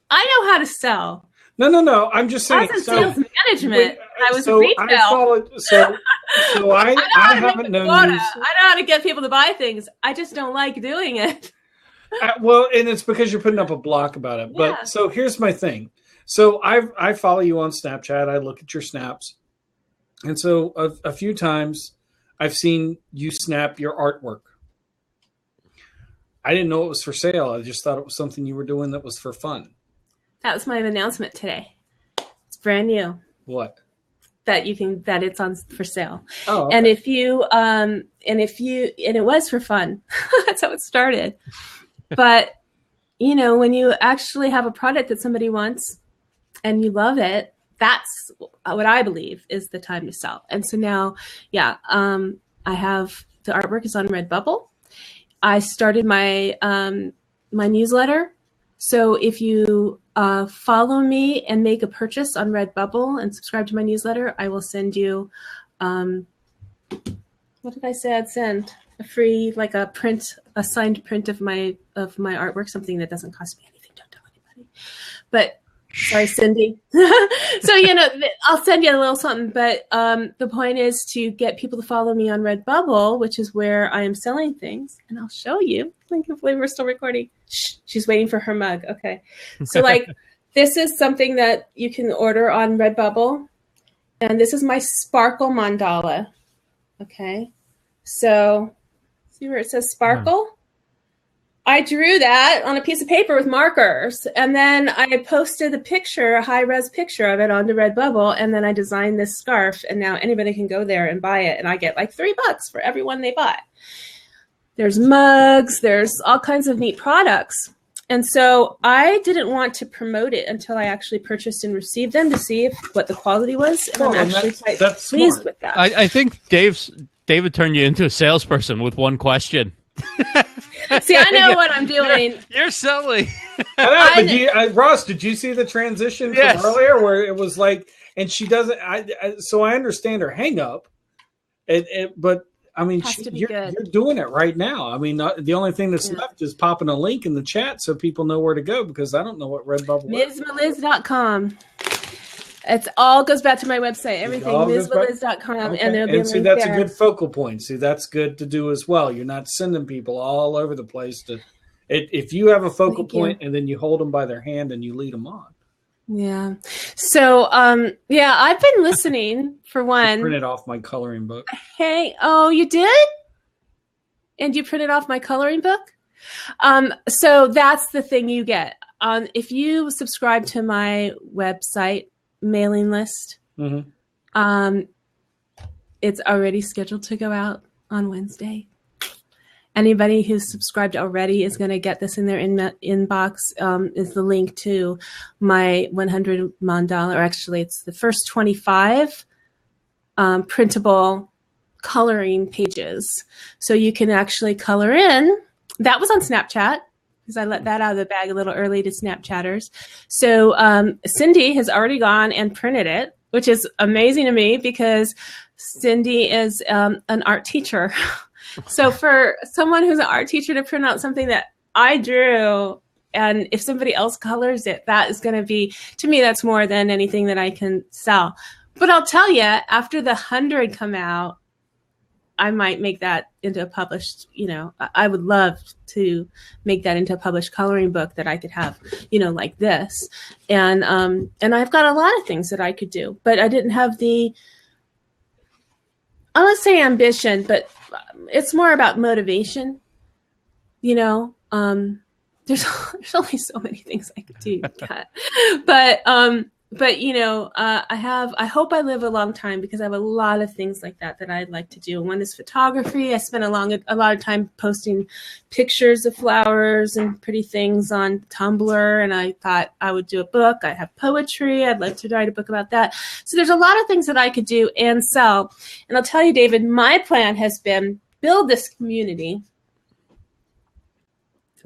I know how to sell. No. I'm just saying. I was in sales management. I was in retail. I haven't known you. I know how to get people to buy things. I just don't like doing it. Well, and it's because you're putting up a block about it. Yeah. But so here's my thing. So I follow you on Snapchat. I look at your snaps. And so a few times I've seen you snap your artwork. I didn't know it was for sale. I just thought it was something you were doing that was for fun. That was my announcement today. It's brand new. What? That it's on for sale. Oh, okay. And it was for fun. That's how it started. But, when you actually have a product that somebody wants and you love it, that's what I believe is the time to sell. And so now, I have the artwork is on Redbubble. I started my my newsletter. So if you follow me and make a purchase on Redbubble and subscribe to my newsletter, I will send you, what did I say I'd send? A free, like a signed print of my artwork, something that doesn't cost me anything. Don't tell anybody. But sorry, Cindy. So, I'll send you a little something. But the point is to get people to follow me on Redbubble, which is where I am selling things. And I'll show you. I can't believe we're still recording. Shh, she's waiting for her mug. Okay. So, this is something that you can order on Redbubble. And this is my sparkle mandala. Okay. So, see where it says sparkle? I drew that on a piece of paper with markers, and then I posted a high-res picture of it onto Redbubble, and then I designed this scarf, and now anybody can go there and buy it, and I get like $3 for every one they buy. There's mugs, there's all kinds of neat products. And so I didn't want to promote it until I actually purchased and received them to see what the quality was, and I'm actually quite pleased with that. I think David turned you into a salesperson with one question. See, I know what I'm doing. You're selling. Ross, did you see the transition from earlier where it was like, and she doesn't, so I understand her hang up, but I mean, you're doing it right now. I mean, the only thing that's left is popping a link in the chat so people know where to go, because I don't know what Redbubble is. MsMeliz.com. It all goes back to my website. Everything, MsMeliz.com. Okay. And there'll be a link that's there. a good focal point. See, that's good to do as well. You're not sending people all over the place if you have a focal point and then you hold them by their hand and you lead them on. Yeah. So, I've been listening for one. I printed off my coloring book. Hey, oh, you did? And you printed off my coloring book? So that's the thing you get. If you subscribe to my website mailing list, it's already scheduled to go out on Wednesday. Anybody who's subscribed already is going to get this in their inbox. Is the link to my 100 mandala, or actually it's the first 25 printable coloring pages. So you can actually color in. That was on Snapchat, because I let that out of the bag a little early to Snapchatters. So Cindy has already gone and printed it, which is amazing to me because Cindy is an art teacher. So for someone who's an art teacher to print out something that I drew, and if somebody else colors it, that is going to be, to me, that's more than anything that I can sell. But I'll tell you, after the 100 come out, I might make that into a published, I would love to make that into a published coloring book that I could have, like this. And I've got a lot of things that I could do, but I didn't have I won't say ambition, but it's more about motivation. There's only so many things I could do. But I hope I live a long time, because I have a lot of things like that I'd like to do. One is photography. I spent a lot of time posting pictures of flowers and pretty things on Tumblr, and I thought I would do a book. I have poetry. I'd like to write a book about that. So there's a lot of things that I could do and sell. And I'll tell you, David, my plan has been build this community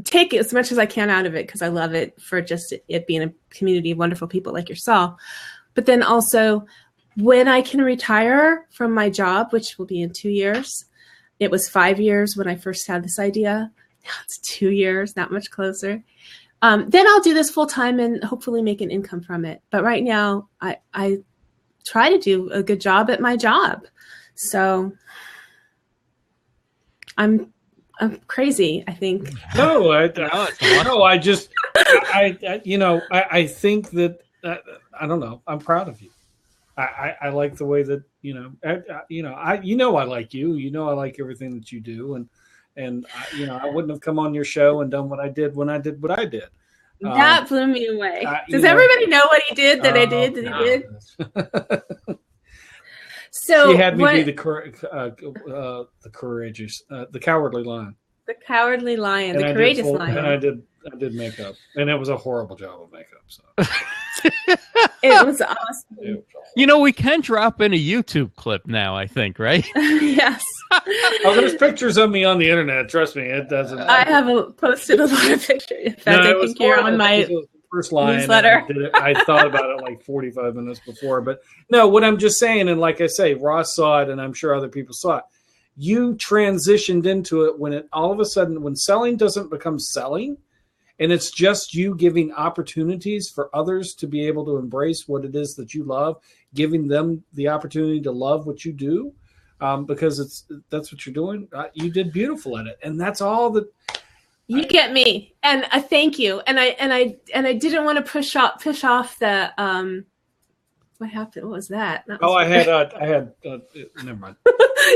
take as much as I can out of it because I love it for just it being a community of wonderful people like yourself. But then also when I can retire from my job, which will be in 2 years, it was 5 years when I first had this idea. Now it's 2 years, not much closer. Then I'll do this full time and hopefully make an income from it. But right now I try to do a good job at my job. So I'm crazy, I think. No, I think that I don't know. I'm proud of you. I like the way that I like you. I like everything that you do, and I wouldn't have come on your show and done what I did when I did what I did. That blew me away. Does everybody know what he did? That I did? That he did? So he had me be the courageous, the cowardly lion. The cowardly lion, the courageous lion. And I did makeup, and it was a horrible job of makeup. So it was awesome. We can drop in a YouTube clip now, I think, right? Yes. Oh, there's pictures of me on the internet. Trust me, it doesn't. I haven't posted a lot of pictures. In fact, I think you're on my first line newsletter. I thought about it like 45 minutes before. But no, what I'm just saying, and like I say, Ross saw it, and I'm sure other people saw it. You transitioned into it when it all of a sudden, when selling doesn't become selling, and it's just you giving opportunities for others to be able to embrace what it is that you love, giving them the opportunity to love what you do, because that's what you're doing. You did beautiful at it, and that's all that. You get me, and I thank you, and I didn't want to push off the What happened? What was that? I had. Never mind.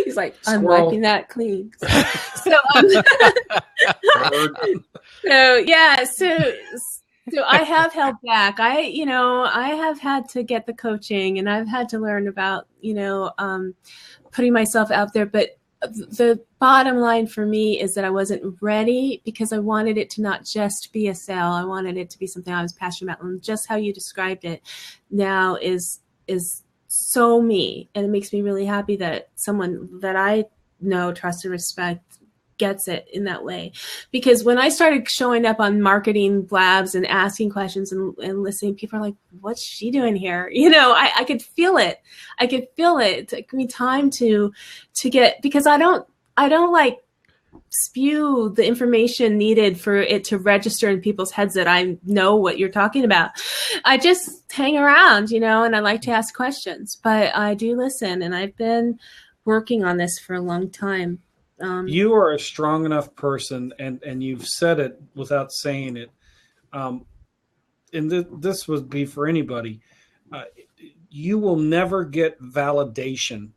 He's like, I'm wiping that clean. So I have held back. I have had to get the coaching, and I've had to learn about putting myself out there, but the bottom line for me is that I wasn't ready because I wanted it to not just be a sale. I wanted it to be something I was passionate about. And just how you described it now is so me. And it makes me really happy that someone that I know, trust, and respect gets it in that way. Because when I started showing up on marketing blabs and asking questions and listening, people are like, what's she doing here? I could feel it. It took me time to get, because I don't like spew the information needed for it to register in people's heads that I know what you're talking about. I just hang around, and I like to ask questions, but I do listen, and I've been working on this for a long time. You are a strong enough person, and you've said it without saying it. And this would be for anybody. You will never get validation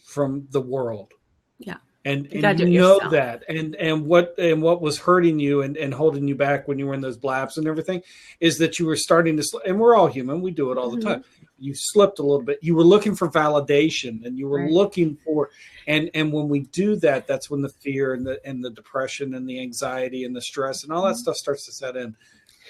from the world. Yeah. And you know that. And what was hurting you and holding you back when you were in those blabs and everything is that you were starting to, and we're all human. We do it all the time. You slipped a little bit. You were looking for validation, and you were looking for, and when we do that, that's when the fear and the depression and the anxiety and the stress and all that stuff starts to set in.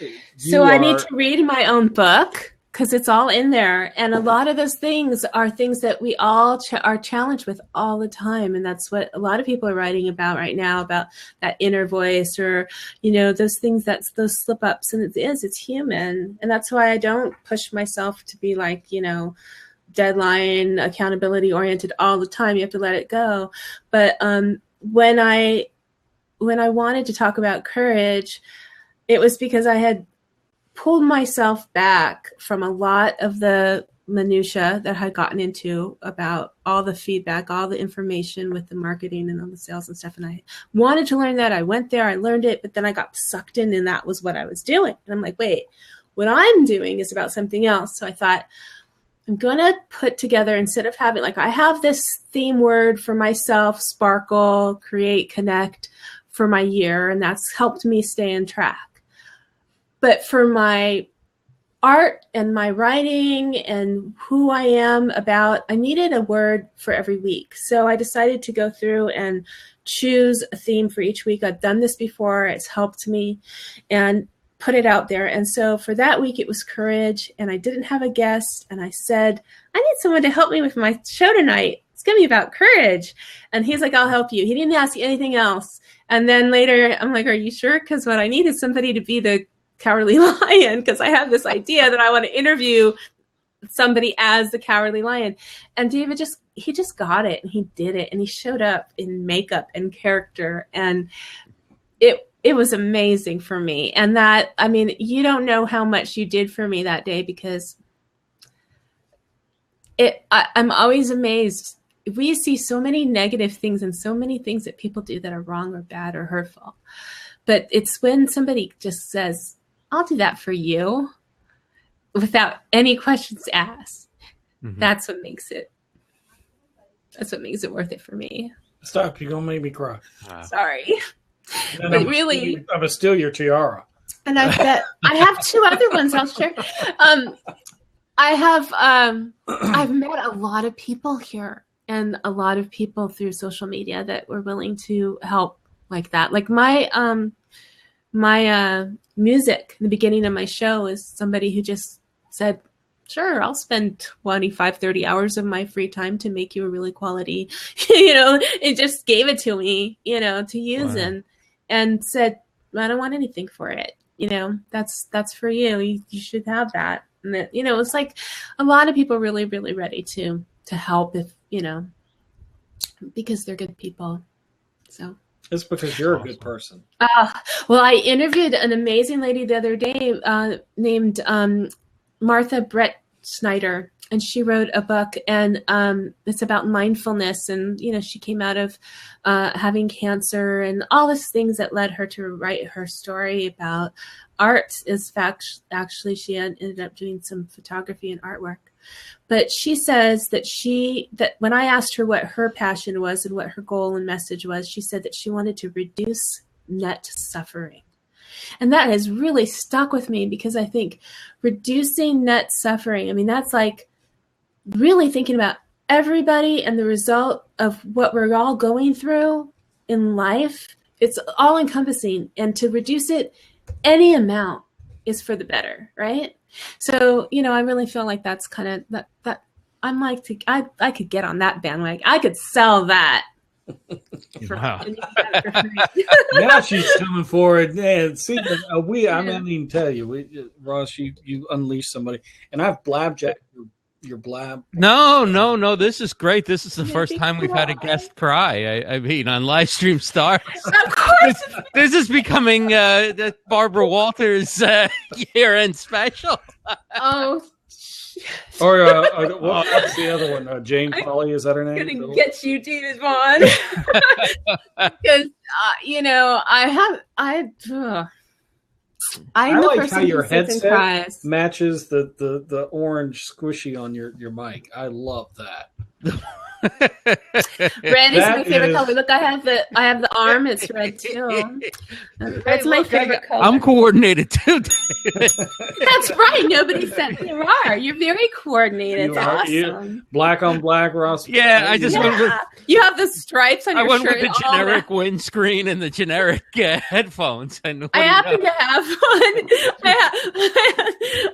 I need to read my own book, because it's all in there. And a lot of those things are things that we all are challenged with all the time. And that's what a lot of people are writing about right now, about that inner voice or, those things, those slip ups. And it's human. And that's why I don't push myself to be like, deadline, accountability oriented all the time. You have to let it go. But when I wanted to talk about courage, it was because I had pulled myself back from a lot of the minutia that I had gotten into about all the feedback, all the information with the marketing and all the sales and stuff. And I wanted to learn that. I went there, I learned it, but then I got sucked in, and that was what I was doing. And I'm like, wait, what I'm doing is about something else. So I thought, I'm going to put together, instead of having, I have this theme word for myself, sparkle, create, connect, for my year. And that's helped me stay on track. But for my art and my writing and who I am about, I needed a word for every week. So I decided to go through and choose a theme for each week. I've done this before. It's helped me, and put it out there. And so for that week, it was courage, and I didn't have a guest. And I said, I need someone to help me with my show tonight. It's going to be about courage. And he's like, I'll help you. He didn't ask anything else. And then later I'm like, are you sure? Because what I need is somebody to be the Cowardly Lion, because I have this idea that I want to interview somebody as the Cowardly Lion. And David he just got it, and he did it, and he showed up in makeup and character, and it was amazing for me. And that, I mean, you don't know how much you did for me that day, because I'm always amazed. We see so many negative things and so many things that people do that are wrong or bad or hurtful. But it's when somebody just says, I'll do that for you, without any questions asked. Mm-hmm. That's what makes it worth it for me. Stop, you're going to make me cry. Wow. Sorry. But really, I'm going to steal your tiara. And I bet I have 2 other ones I'll share. I've met a lot of people here, and a lot of people through social media that were willing to help like that. Like my music in the beginning of my show is somebody who just said, sure, I'll spend 25, 30 hours of my free time to make you a really quality, it just gave it to me, to use. Wow. And said, I don't want anything for it. That's for you. You should have that. And that, it's like a lot of people really, really ready to help if, because they're good people. So it's because you're a good person. Well, I interviewed an amazing lady the other day named Martha Brett Snyder, and she wrote a book, and it's about mindfulness. And, she came out of having cancer and all these things that led her to write her story about art. Actually, she ended up doing some photography and artwork. But she says that when I asked her what her passion was and what her goal and message was, she said that she wanted to reduce net suffering. And that has really stuck with me, because I think reducing net suffering, I mean, that's like really thinking about everybody and the result of what we're all going through in life. It's all encompassing, and to reduce it any amount is for the better, right? So, I really feel like that's kind of that I'm like, I could get on that bandwagon. I could sell that. Wow. Now she's coming forward. Man, see, I didn't even tell you, Ross, you unleashed somebody, and I've Blab jacked your Blab. No. This is great. This is the first time we've had a guest cry. I mean, on Livestream Stars. Of course. This is becoming the Barbara Walters year-end special. Oh. Or what's the other one? Jane Polly, is that her name? I'm gonna get you, David Vaughn. Because I like how your headset matches the orange squishy on your mic. I love that. Red is my favorite color. Look, I have the arm. It's red too. That's my favorite color. I'm coordinated too. That's right. Nobody said you are. You're very coordinated. It's awesome. Black on black, Ross. Yeah, I just went with. You have the stripes on your shirt. I went with the generic windscreen and the generic headphones. And I happen to have one.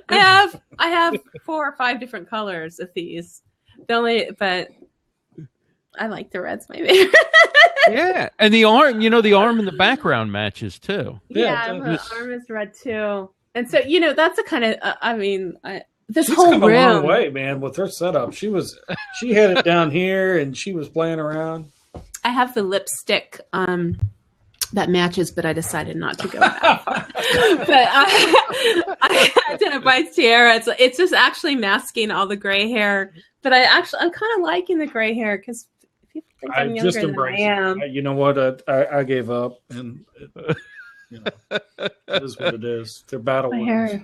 I have 4 or 5 different colors of these. But I like the red's my favorite. Yeah, and the arm, the arm in the background matches too. Yeah, the arm is red too. And so, that's the kind of, this she's whole come room. a long way, man, with her setup. She had it down here and she was playing around. I have the lipstick that matches, but I decided not to go that far. But I did a white tiara. It's just actually masking all the gray hair. But I'm kind of liking the gray hair, because people think I'm younger than I am. You know what? I gave up, and it is what it is. They're battle wounds.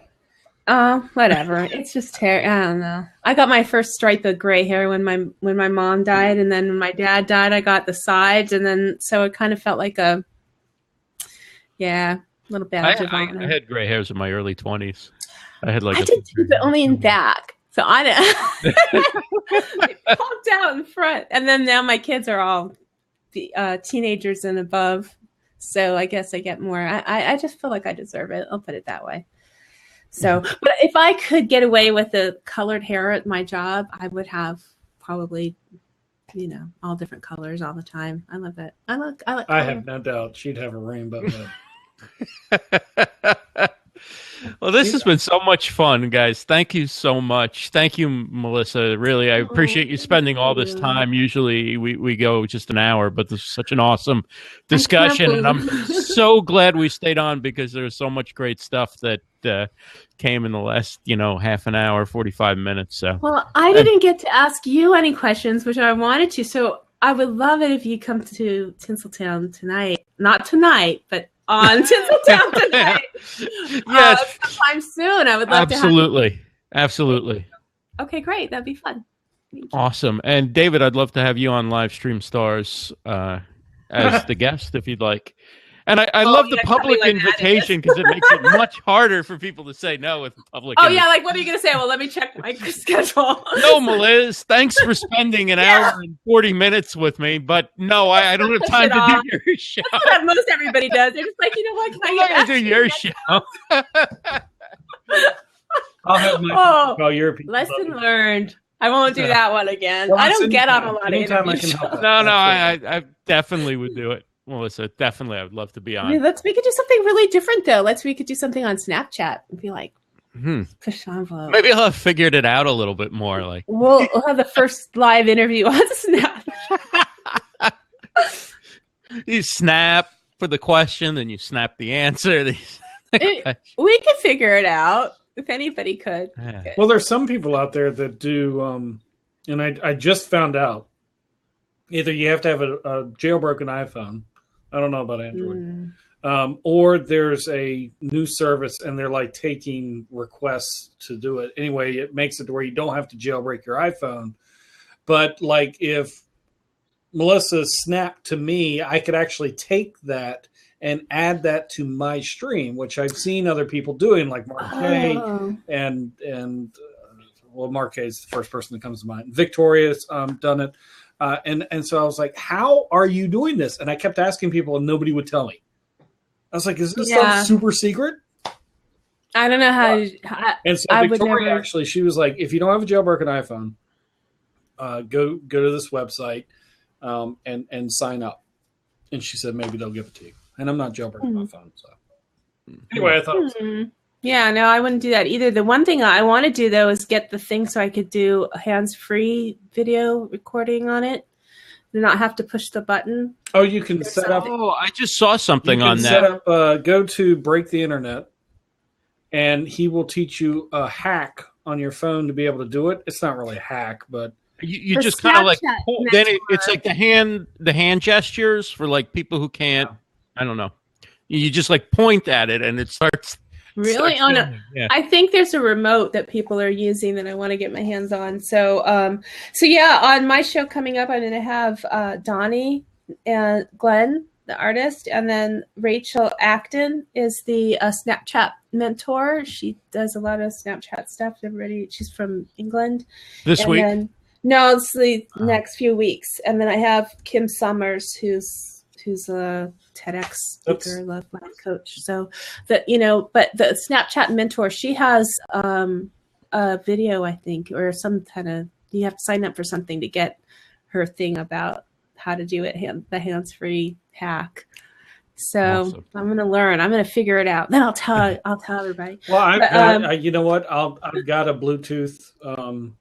Oh, whatever. It's just hair. I don't know. I got my first stripe of gray hair when my mom died, and then when my dad died, I got the sides, and then so it kind of felt like a little badge of honor. I had gray hairs in my early 20s. I did too, but only in back. So they popped out in front, and then now my kids are all teenagers and above. So I guess I get more. I just feel like I deserve it. I'll put it that way. So, but if I could get away with the colored hair at my job, I would have probably all different colors all the time. I love it. I like I color. have no doubt she'd have a rainbow head. Well, this has been so much fun, guys. Thank you so much. Thank you, Melissa. Really, I appreciate you spending all this time. Usually we go just an hour, but this is such an awesome discussion. And I'm so glad we stayed on because there's so much great stuff that came in the last, half an hour, 45 minutes. So, well, I didn't get to ask you any questions, which I wanted to. So I would love it if you come to Tinsel Town tonight. Not tonight, but on Tinsel Town Tonight. Yes. Sometime soon. I would love to have you. Absolutely. Okay, great. That'd be fun. Awesome. And David, I'd love to have you on Livestream Stars as the guest if you'd like. And I love the public invitation because it makes it much harder for people to say no with public. Yeah, like what are you going to say? Well, let me check my schedule. No, Melissa, thanks for spending an hour and 40 minutes with me, but no, I don't have time to do your show. That's what most everybody does. They're just like, you know what? Can I get do your show? I'll have my European lesson learned. I won't do that one again. Well, I don't get on a lot of interviews. No, I definitely would do it. Melissa, definitely, I would love to be on. We could do something really different, though. We could do something on Snapchat and be like, push envelope. Maybe I'll have figured it out a little bit more. Like we'll have the first live interview on Snapchat. You snap for the question, then you snap the answer. We could figure it out if anybody could. Yeah. Well, there's some people out there that do, and I just found out. Either you have to have a jailbroken iPhone. I don't know about Android. Or there's a new service and they're like taking requests to do it. Anyway, it makes it to where you don't have to jailbreak your iPhone. But like if Melissa snapped to me, I could actually take that and add that to my stream, which I've seen other people doing, like Mark K and Mark K is the first person that comes to mind. Victoria's done it. And so I was like, how are you doing this? And I kept asking people and nobody would tell me. I was like, is this stuff super secret? I don't know how. And so Victoria actually, she was like, if you don't have a jailbroken iPhone, go to this website and sign up. And she said, maybe they'll give it to you. And I'm not jailbreaking my phone. So anyway, I thought it was Yeah, no, I wouldn't do that either. The one thing I want to do, though, is get the thing so I could do a hands-free video recording on it. And not have to push the button. Oh, you can set up. Oh, I just saw something on that. Set up, go to Break the Internet, and he will teach you a hack on your phone to be able to do it. It's not really a hack, but you just kind of like then it's like the hand gestures for like people who can't. I don't know. You just like point at it, and it starts. Really? Oh no! Yeah. I think there's a remote that people are using that I want to get my hands on. So, on my show coming up, I'm going to have Donnie and Glenn, the artist, and then Rachel Acton is the Snapchat mentor. She does a lot of Snapchat stuff. She's from England. This week? No, it's the next few weeks, and then I have Kim Summers, who's a TEDx speaker, life coach. So but the Snapchat mentor, she has a video, I think, or some kind of, you have to sign up for something to get her thing about how to do it, the hands-free hack. So awesome. I'm going to learn. I'm going to figure it out. Then I'll tell everybody. Well, you know what? I've got a Bluetooth.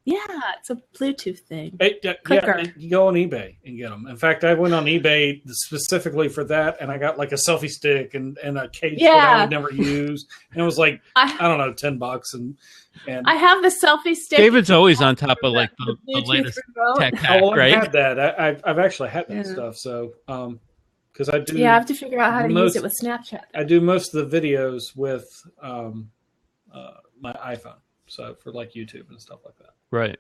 It's a Bluetooth thing. You go on eBay and get them. In fact, I went on eBay specifically for that, and I got like a selfie stick and a case that I would never use. And it was like, I don't know, $10. And I have the selfie stick. David's always on top of like the latest tech hack, right? I've had that. I've actually had that stuff. So, because I do. Yeah, I have to figure out how to use it with Snapchat. I do most of the videos with my iPhone, so for like YouTube and stuff like that. Right.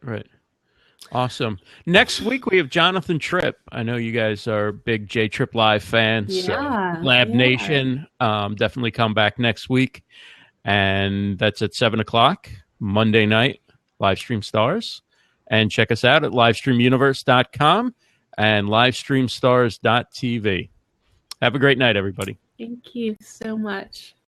Awesome. Next week we have Jonathan Tripp. I know you guys are big J Tripp Live fans. Yeah. Blab Nation. Definitely come back next week, and that's at 7:00 Monday night. Livestream Stars, and check us out at livestreamuniverse.com and livestreamstars.tv. Have a great night, everybody. Thank you so much.